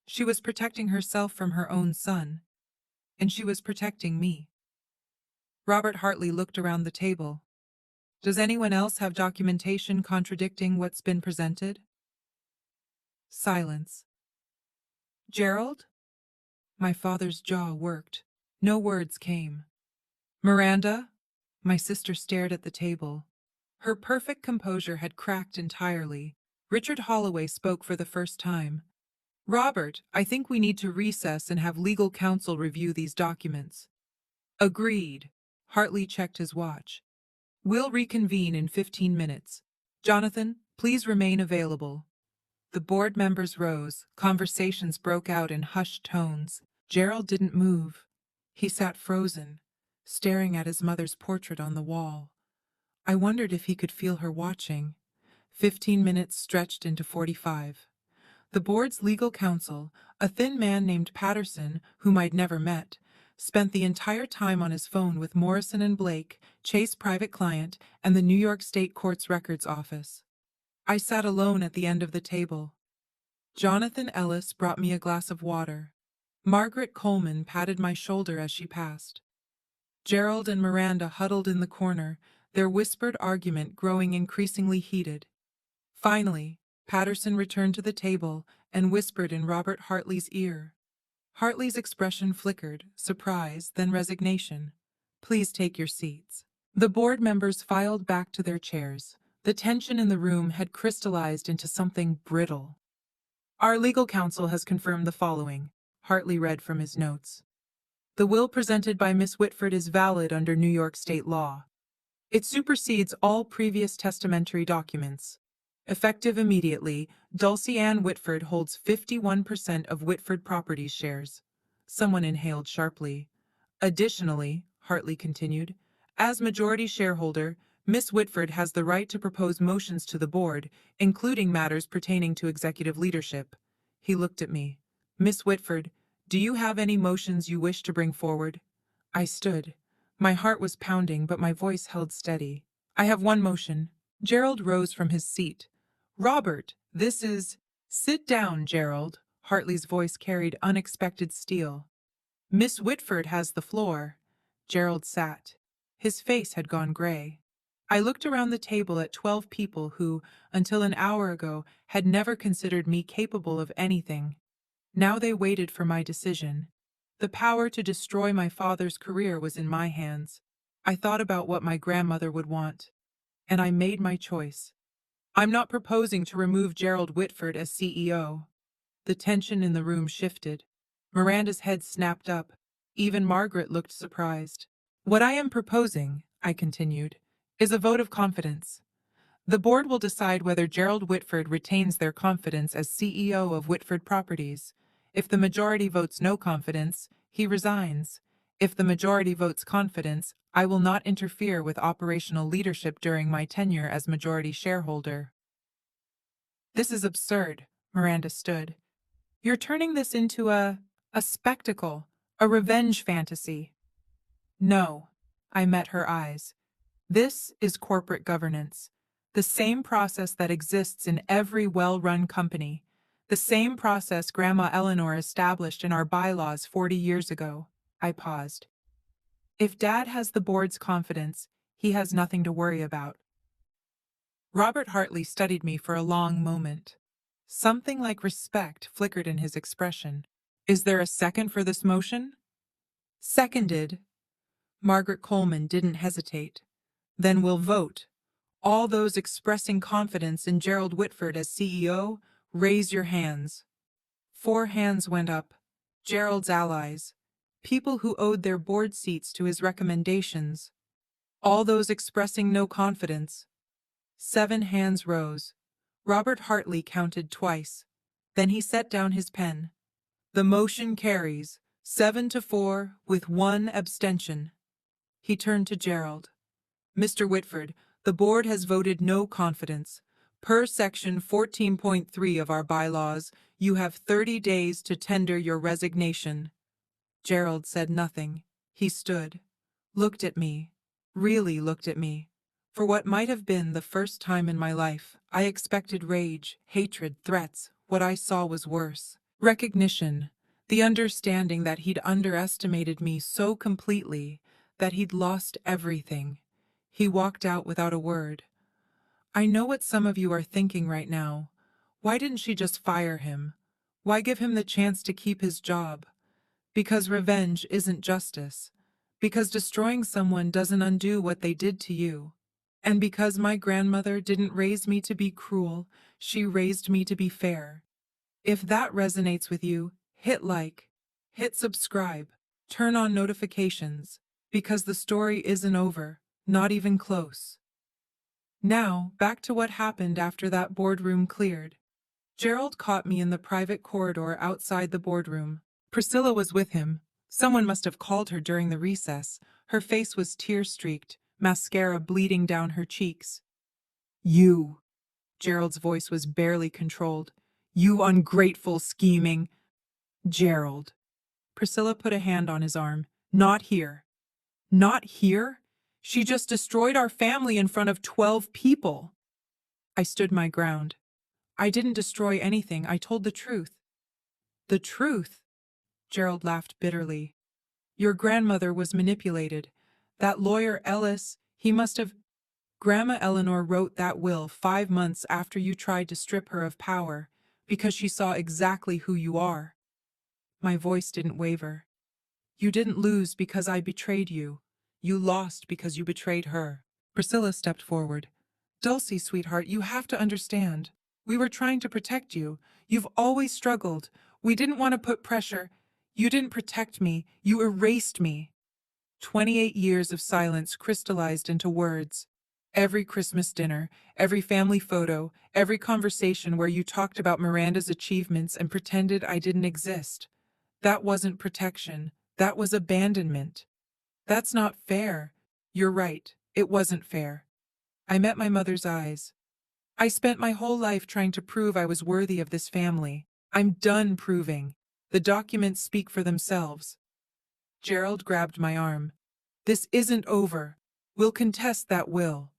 [SPEAKER 1] She was protecting herself from her own son, and she was protecting me. Robert Hartley looked around the table. Does anyone else have documentation contradicting what's been presented? Silence. Gerald? My father's jaw worked. No words came. Miranda? My sister stared at the table. Her perfect composure had cracked entirely. Richard Holloway spoke for the first time. Robert, I think we need to recess and have legal counsel review these documents. Agreed. Hartley checked his watch. We'll reconvene in 15 minutes. Jonathan, please remain available. The board members rose. Conversations broke out in hushed tones. Gerald didn't move. He sat frozen, staring at his mother's portrait on the wall. I wondered if he could feel her watching. 15 minutes stretched into 45. The board's legal counsel, a thin man named Patterson, whom I'd never met, spent the entire time on his phone with Morrison and Blake, Chase private client, and the New York State Court's records office. I sat alone at the end of the table. Jonathan Ellis brought me a glass of water. Margaret Coleman patted my shoulder as she passed. Gerald and Miranda huddled in the corner, their whispered argument growing increasingly heated. Finally, Patterson returned to the table and whispered in Robert Hartley's ear. Hartley's expression flickered, surprise, then resignation. Please take your seats. The board members filed back to their chairs. The tension in the room had crystallized into something brittle. Our legal counsel has confirmed the following, Hartley read from his notes. The will presented by Miss Whitford is valid under New York state law. It supersedes all previous testamentary documents. Effective immediately, Dulcie Ann Whitford holds 51% of Whitford Properties shares. Someone inhaled sharply. Additionally, Hartley continued, as majority shareholder, Miss Whitford has the right to propose motions to the board, including matters pertaining to executive leadership. He looked at me. Miss Whitford, do you have any motions you wish to bring forward? I stood. My heart was pounding, but my voice held steady. I have one motion. Gerald rose from his seat. Robert, this is... Sit down, Gerald. Hartley's voice carried unexpected steel. Miss Whitford has the floor. Gerald sat. His face had gone gray. I looked around the table at 12 people who, until an hour ago, had never considered me capable of anything. Now they waited for my decision. The power to destroy my father's career was in my hands. I thought about what my grandmother would want, and I made my choice. I'm not proposing to remove Gerald Whitford as CEO. The tension in the room shifted. Miranda's head snapped up. Even Margaret looked surprised. What I am proposing, I continued, is a vote of confidence. The board will decide whether Gerald Whitford retains their confidence as CEO of Whitford Properties. If the majority votes no confidence, he resigns. If the majority votes confidence, I will not interfere with operational leadership during my tenure as majority shareholder. This is absurd, Miranda stood. You're turning this into a spectacle, a revenge fantasy. No, I met her eyes. This is corporate governance. The same process that exists in every well-run company. The same process Grandma Eleanor established in our bylaws 40 years ago. I paused. If Dad has the board's confidence, he has nothing to worry about. Robert Hartley studied me for a long moment. Something like respect flickered in his expression. Is there a second for this motion? Seconded. Margaret Coleman didn't hesitate. Then we'll vote. All those expressing confidence in Gerald Whitford as CEO, raise your hands. 4 hands went up. Gerald's allies. People who owed their board seats to his recommendations. All those expressing no confidence. 7 hands rose. Robert Hartley counted twice. Then he set down his pen. The motion carries, 7-4, with one abstention. He turned to Gerald. Mr. Whitford, the board has voted no confidence. Per section 14.3 of our bylaws, you have 30 days to tender your resignation. Gerald said nothing. He stood, looked at me, really looked at me. For what might have been the first time in my life, I expected rage, hatred, threats. What I saw was worse. Recognition, the understanding that he'd underestimated me so completely that he'd lost everything. He walked out without a word. I know what some of you are thinking right now. Why didn't she just fire him? Why give him the chance to keep his job? Because revenge isn't justice. Because destroying someone doesn't undo what they did to you. And because my grandmother didn't raise me to be cruel, she raised me to be fair. If that resonates with you, hit like, hit subscribe, turn on notifications, because the story isn't over, not even close. Now, back to what happened after that boardroom cleared. Gerald caught me in the private corridor outside the boardroom. Priscilla was with him. Someone must have called her during the recess. Her face was tear-streaked, mascara bleeding down her cheeks. You. Gerald's voice was barely controlled. You ungrateful, scheming. Gerald. Priscilla put a hand on his arm. Not here. Not here? She just destroyed our family in front of 12 people. I stood my ground. I didn't destroy anything. I told the truth. The truth? Gerald laughed bitterly. Your grandmother was manipulated. That lawyer Ellis, he must have... Grandma Eleanor wrote that will 5 months after you tried to strip her of power, because she saw exactly who you are. My voice didn't waver. You didn't lose because I betrayed you. You lost because you betrayed her. Priscilla stepped forward. Dulcie, sweetheart, you have to understand. We were trying to protect you. You've always struggled. We didn't want to put pressure. You didn't protect me. You erased me. 28 years of silence crystallized into words. Every Christmas dinner, every family photo, every conversation where you talked about Miranda's achievements and pretended I didn't exist. That wasn't protection. That was abandonment. That's not fair. You're right. It wasn't fair. I met my mother's eyes. I spent my whole life trying to prove I was worthy of this family. I'm done proving. The documents speak for themselves. Gerald grabbed my arm. This isn't over. We'll contest that will.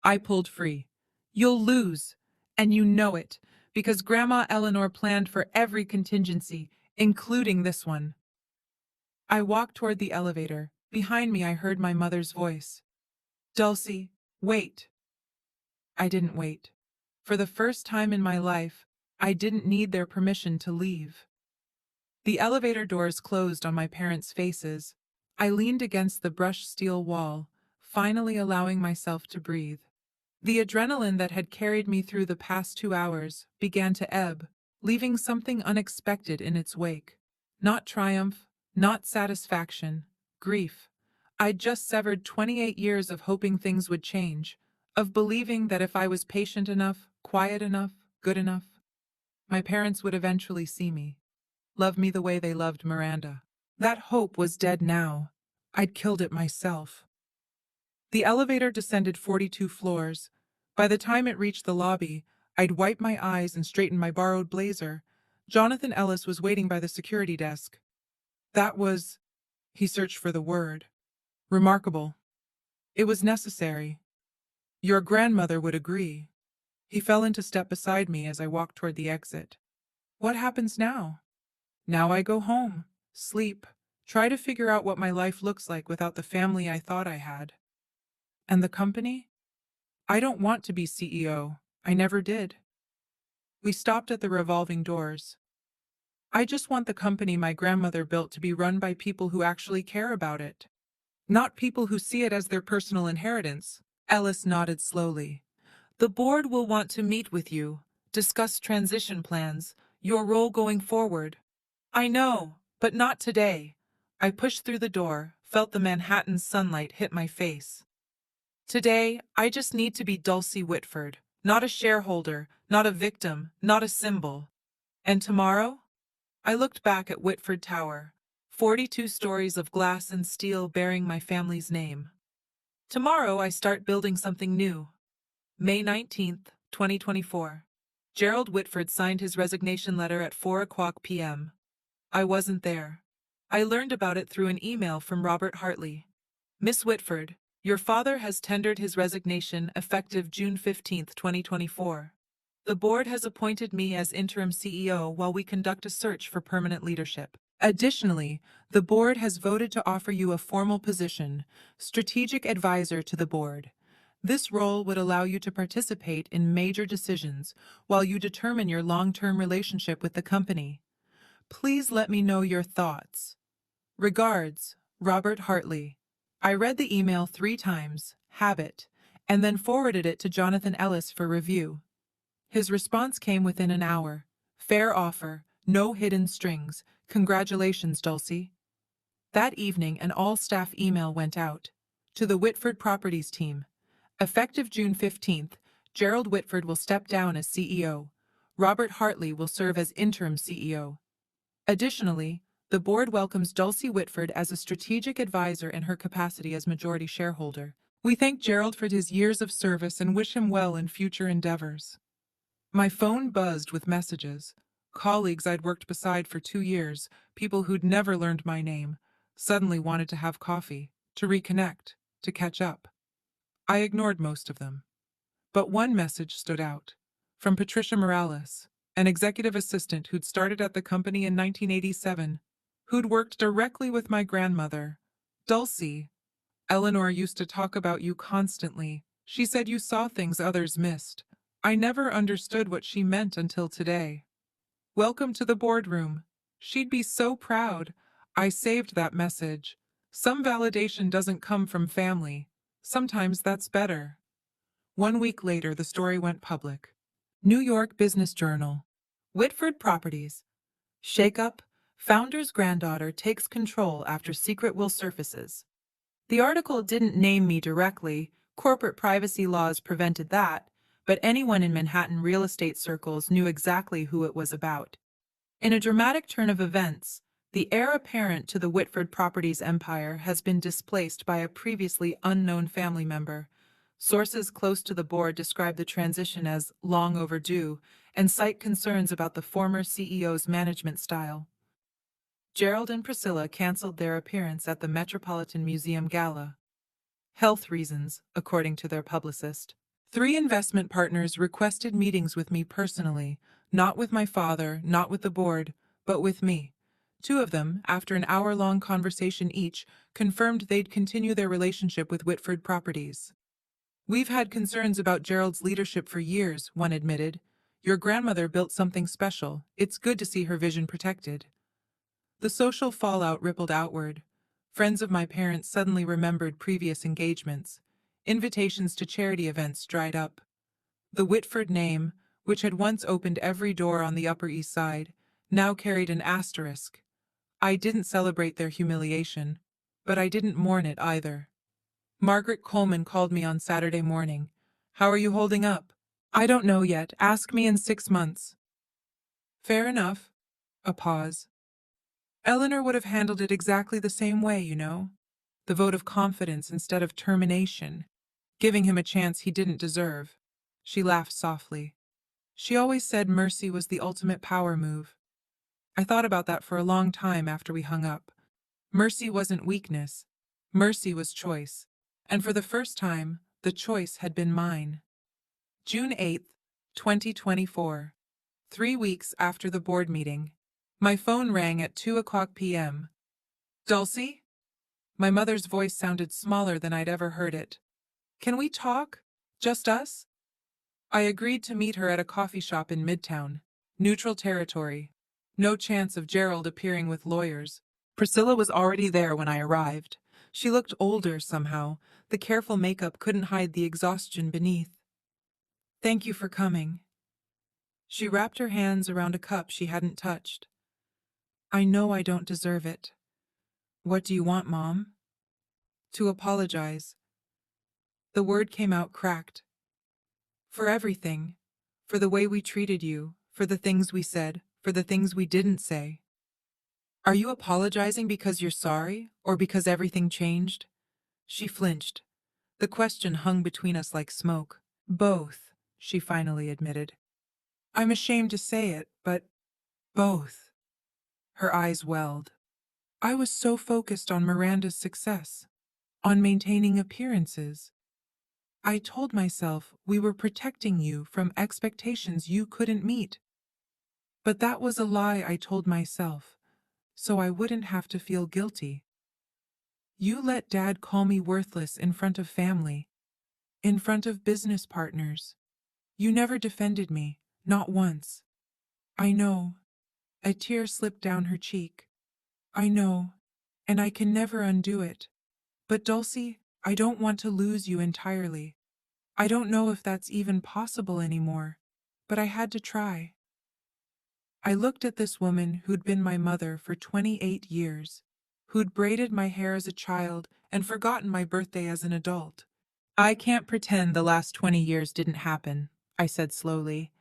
[SPEAKER 1] I pulled free. You'll lose. And you know it, because Grandma Eleanor planned for every contingency, including this one. I walked toward the elevator. Behind me I heard my mother's voice. Dulcie, wait. I didn't wait. For the first time in my life, I didn't need their permission to leave. The elevator doors closed on my parents' faces. I leaned against the brushed steel wall, finally allowing myself to breathe. The adrenaline that had carried me through the past 2 hours began to ebb, leaving something unexpected in its wake. Not triumph, not satisfaction, grief. I'd just severed 28 years of hoping things would change, of believing that if I was patient enough, quiet enough, good enough, my parents would eventually see me, love me the way they loved Miranda. That hope was dead now. I'd killed it myself. The elevator descended 42 floors. By the time it reached the lobby, I'd wiped my eyes and straightened my borrowed blazer. Jonathan Ellis was waiting by the security desk. That was... He searched for the word. Remarkable. It was necessary. Your grandmother would agree. He fell into step beside me as I walked toward the exit. What happens now? Now I go home, sleep, try to figure out what my life looks like without the family I thought I had. And the company? I don't want to be CEO. I never did. We stopped at the revolving doors. I just want the company my grandmother built to be run by people who actually care about it. Not people who see it as their personal inheritance. Ellis nodded slowly. The board will want to meet with you, discuss transition plans, your role going forward. I know, but not today. I pushed through the door, felt the Manhattan sunlight hit my face. Today, I just need to be Dulcie Whitford, not a shareholder, not a victim, not a symbol. And tomorrow? I looked back at Whitford Tower, 42 stories of glass and steel bearing my family's name. Tomorrow I start building something new. May 19th, 2024. Gerald Whitford signed his resignation letter at 4 p.m. I wasn't there. I learned about it through an email from Robert Hartley. Miss Whitford, your father has tendered his resignation effective June 15th, 2024. The board has appointed me as interim CEO while we conduct a search for permanent leadership. Additionally, the board has voted to offer you a formal position, strategic advisor to the board. This role would allow you to participate in major decisions while you determine your long-term relationship with the company. Please let me know your thoughts. Regards, Robert Hartley. I read the email 3 times, habit, and then forwarded it to Jonathan Ellis for review. His response came within an hour. Fair offer, no hidden strings. Congratulations, Dulcie. That evening, an all-staff email went out. To the Whitford Properties team. Effective June 15th, Gerald Whitford will step down as CEO. Robert Hartley will serve as interim CEO. Additionally, the board welcomes Dulcie Whitford as a strategic advisor in her capacity as majority shareholder. We thank Gerald for his years of service and wish him well in future endeavors. My phone buzzed with messages. Colleagues I'd worked beside for 2 years, people who'd never learned my name, suddenly wanted to have coffee, to reconnect, to catch up. I ignored most of them. But one message stood out. From Patricia Morales, an executive assistant who'd started at the company in 1987, who'd worked directly with my grandmother. Dulcie, Eleanor used to talk about you constantly. She said you saw things others missed. I never understood what she meant until today. Welcome to the boardroom. She'd be so proud. I saved that message. Some validation doesn't come from family. Sometimes that's better. 1 week later, the story went public. New York Business Journal. Whitford Properties. Shakeup. Founder's granddaughter takes control after secret will surfaces. The article didn't name me directly. Corporate privacy laws prevented that, but anyone in Manhattan real estate circles knew exactly who it was about. In a dramatic turn of events, the heir apparent to the Whitford Properties empire has been displaced by a previously unknown family member. Sources close to the board describe the transition as long overdue and cite concerns about the former CEO's management style. Gerald and Priscilla canceled their appearance at the Metropolitan Museum Gala. Health reasons, according to their publicist. 3 investment partners requested meetings with me personally, not with my father, not with the board, but with me. 2 of them, after an hour-long conversation each, confirmed they'd continue their relationship with Whitford Properties. We've had concerns about Gerald's leadership for years, one admitted. Your grandmother built something special. It's good to see her vision protected. The social fallout rippled outward. Friends of my parents suddenly remembered previous engagements. Invitations to charity events dried up. The Whitford name, which had once opened every door on the Upper East Side, now carried an asterisk. I didn't celebrate their humiliation, but I didn't mourn it either. Margaret Coleman called me on Saturday morning. How are you holding up? I don't know yet. Ask me in 6 months. Fair enough. A pause. Eleanor would have handled it exactly the same way, you know. The vote of confidence instead of termination, giving him a chance he didn't deserve. She laughed softly. She always said mercy was the ultimate power move. I thought about that for a long time after we hung up. Mercy wasn't weakness. Mercy was choice. And for the first time, the choice had been mine. June 8th, 2024. 3 weeks after the board meeting. My phone rang at 2 p.m. Dulcie? My mother's voice sounded smaller than I'd ever heard it. Can we talk? Just us? I agreed to meet her at a coffee shop in Midtown. Neutral territory. No chance of Gerald appearing with lawyers. Priscilla was already there when I arrived. She looked older somehow. The careful makeup couldn't hide the exhaustion beneath. Thank you for coming. She wrapped her hands around a cup she hadn't touched. I know I don't deserve it. What do you want, Mom? To apologize. The word came out cracked. For everything. For the way we treated you. For the things we said. for the things we didn't say. Are you apologizing because you're sorry, or because everything changed? She flinched. The question hung between us like smoke. Both, she finally admitted. I'm ashamed to say it, but both. Her eyes welled. I was so focused on Miranda's success, on maintaining appearances. I told myself we were protecting you from expectations you couldn't meet. But that was a lie I told myself, so I wouldn't have to feel guilty. You let Dad call me worthless in front of family, in front of business partners. You never defended me, not once. I know. A tear slipped down her cheek. I know, and I can never undo it. But Dulcie, I don't want to lose you entirely. I don't know if that's even possible anymore, but I had to try. I looked at this woman who'd been my mother for 28 years, who'd braided my hair as a child and forgotten my birthday as an adult. I can't pretend the last 20 years didn't happen, I said slowly,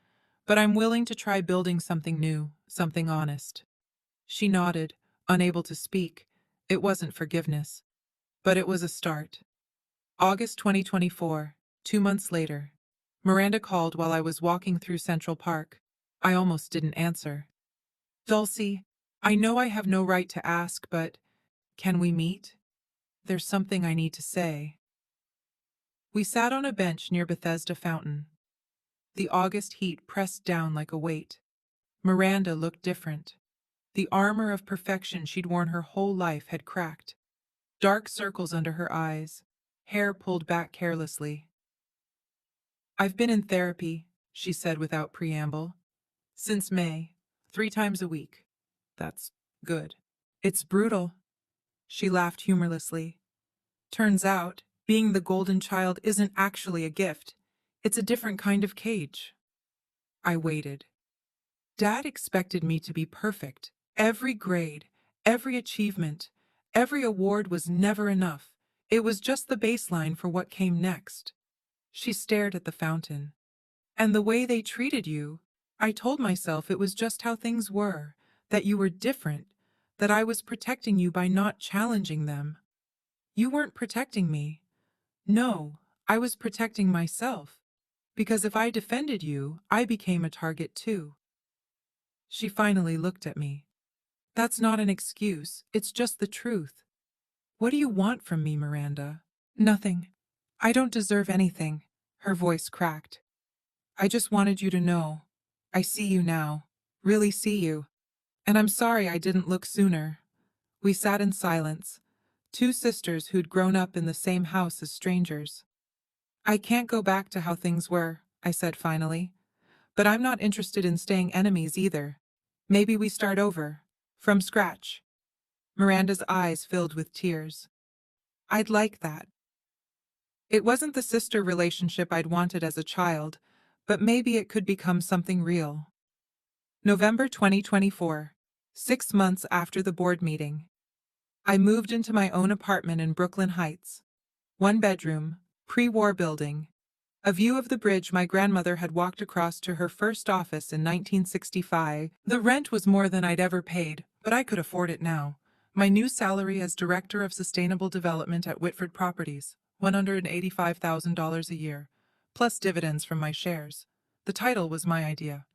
[SPEAKER 1] but I'm willing to try building something new, something honest. She nodded, unable to speak. It wasn't forgiveness, but it was a start. August 2024, 2 months later. Miranda called while I was walking through Central Park. I almost didn't answer. Dulcie, I know I have no right to ask, but can we meet? There's something I need to say. We sat on a bench near Bethesda Fountain. The August heat pressed down like a weight. Miranda looked different. The armor of perfection she'd worn her whole life had cracked. Dark circles under her eyes, hair pulled back carelessly. I've been in therapy, she said without preamble. Since May, 3 times a week. That's good. It's brutal. She laughed humorlessly. Turns out, being the golden child isn't actually a gift. It's a different kind of cage. I waited. Dad expected me to be perfect. Every grade, every achievement, every award was never enough. It was just the baseline for what came next. She stared at the fountain. And the way they treated you, I told myself it was just how things were, that you were different, that I was protecting you by not challenging them. You weren't protecting me. No, I was protecting myself. Because if I defended you, I became a target too. She finally looked at me. That's not an excuse, it's just the truth. What do you want from me, Miranda? Nothing. I don't deserve anything. Her voice cracked. I just wanted you to know. I see you now. Really see you. And I'm sorry I didn't look sooner. We sat in silence, two sisters who'd grown up in the same house as strangers. I can't go back to how things were, I said finally. But I'm not interested in staying enemies either. Maybe we start over, from scratch. Miranda's eyes filled with tears. I'd like that. It wasn't the sister relationship I'd wanted as a child, but maybe it could become something real. November 2024, 6 months after the board meeting. I moved into my own apartment in Brooklyn Heights. 1 bedroom, pre-war building. A view of the bridge my grandmother had walked across to her first office in 1965. The rent was more than I'd ever paid, but I could afford it now. My new salary as Director of Sustainable Development at Whitford Properties, $185,000 a year, plus dividends from my shares. The title was my idea.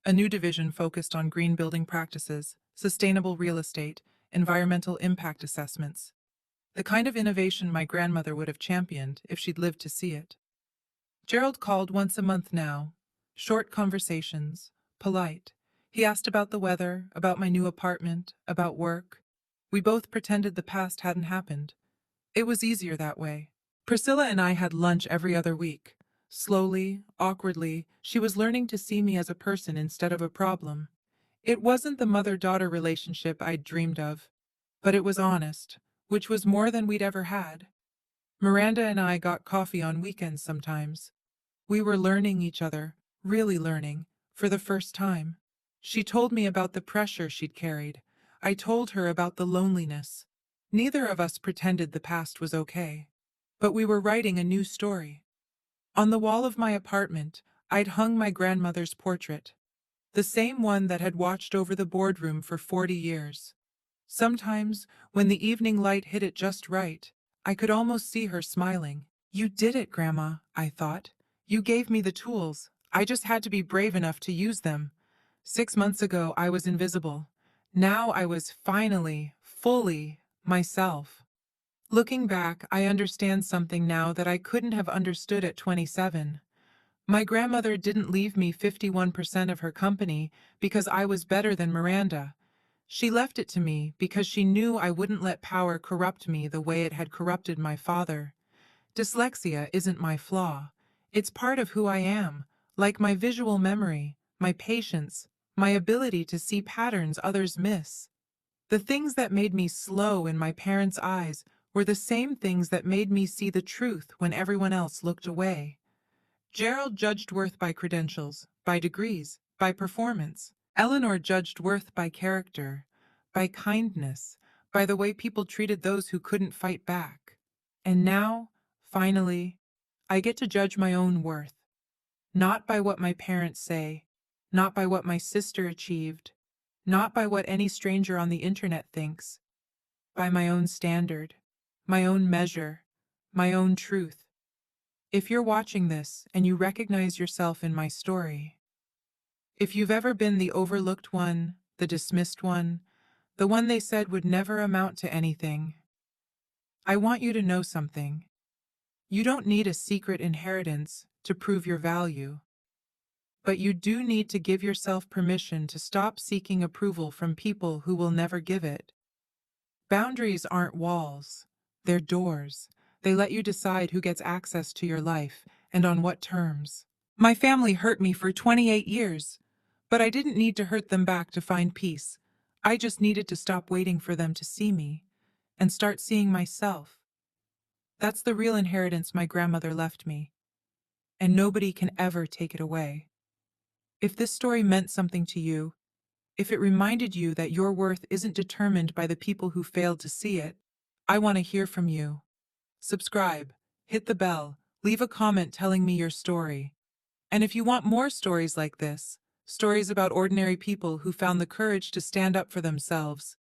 [SPEAKER 1] A new division focused on green building practices, sustainable real estate, environmental impact assessments. The kind of innovation my grandmother would have championed if she'd lived to see it. Gerald called once a month now. Short conversations, polite. He asked about the weather, about my new apartment, about work. We both pretended the past hadn't happened. It was easier that way. Priscilla and I had lunch every other week. Slowly, awkwardly, she was learning to see me as a person instead of a problem. It wasn't the mother-daughter relationship I'd dreamed of, but it was honest, which was more than we'd ever had. Miranda and I got coffee on weekends sometimes. We were learning each other, really learning, for the first time. She told me about the pressure she'd carried. I told her about the loneliness. Neither of us pretended the past was okay. But we were writing a new story. On the wall of my apartment, I'd hung my grandmother's portrait. the same one that had watched over the boardroom for 40 years. Sometimes, when the evening light hit it just right, I could almost see her smiling. "You did it, Grandma," I thought. "You gave me the tools. I just had to be brave enough to use them. 6 months ago, I was invisible. Now I was finally, fully, myself." Looking back, I understand something now that I couldn't have understood at 27. My grandmother didn't leave me 51% of her company because I was better than Miranda. She left it to me because she knew I wouldn't let power corrupt me the way it had corrupted my father. Dyslexia isn't my flaw. It's part of who I am, like my visual memory, my patience, my ability to see patterns others miss. The things that made me slow in my parents' eyes were the same things that made me see the truth when everyone else looked away. Gerald judged worth by credentials, by degrees, by performance. Eleanor judged worth by character, by kindness, by the way people treated those who couldn't fight back. And now, finally, I get to judge my own worth, not by what my parents say, not by what my sister achieved, not by what any stranger on the internet thinks, by my own standard, my own measure, my own truth. If you're watching this and you recognize yourself in my story, if you've ever been the overlooked one, the dismissed one, the one they said would never amount to anything, I want you to know something. You don't need a secret inheritance to prove your value, but you do need to give yourself permission to stop seeking approval from people who will never give it. Boundaries aren't walls, they're doors. They let you decide who gets access to your life and on what terms. My family hurt me for 28 years, but I didn't need to hurt them back to find peace. I just needed to stop waiting for them to see me and start seeing myself. That's the real inheritance my grandmother left me, and nobody can ever take it away. If this story meant something to you, if it reminded you that your worth isn't determined by the people who failed to see it, I want to hear from you. Subscribe, hit the bell, leave a comment telling me your story. And if you want more stories like this, stories about ordinary people who found the courage to stand up for themselves,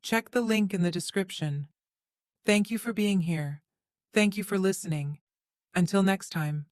[SPEAKER 1] check the link in the description. Thank you for being here. Thank you for listening. Until next time.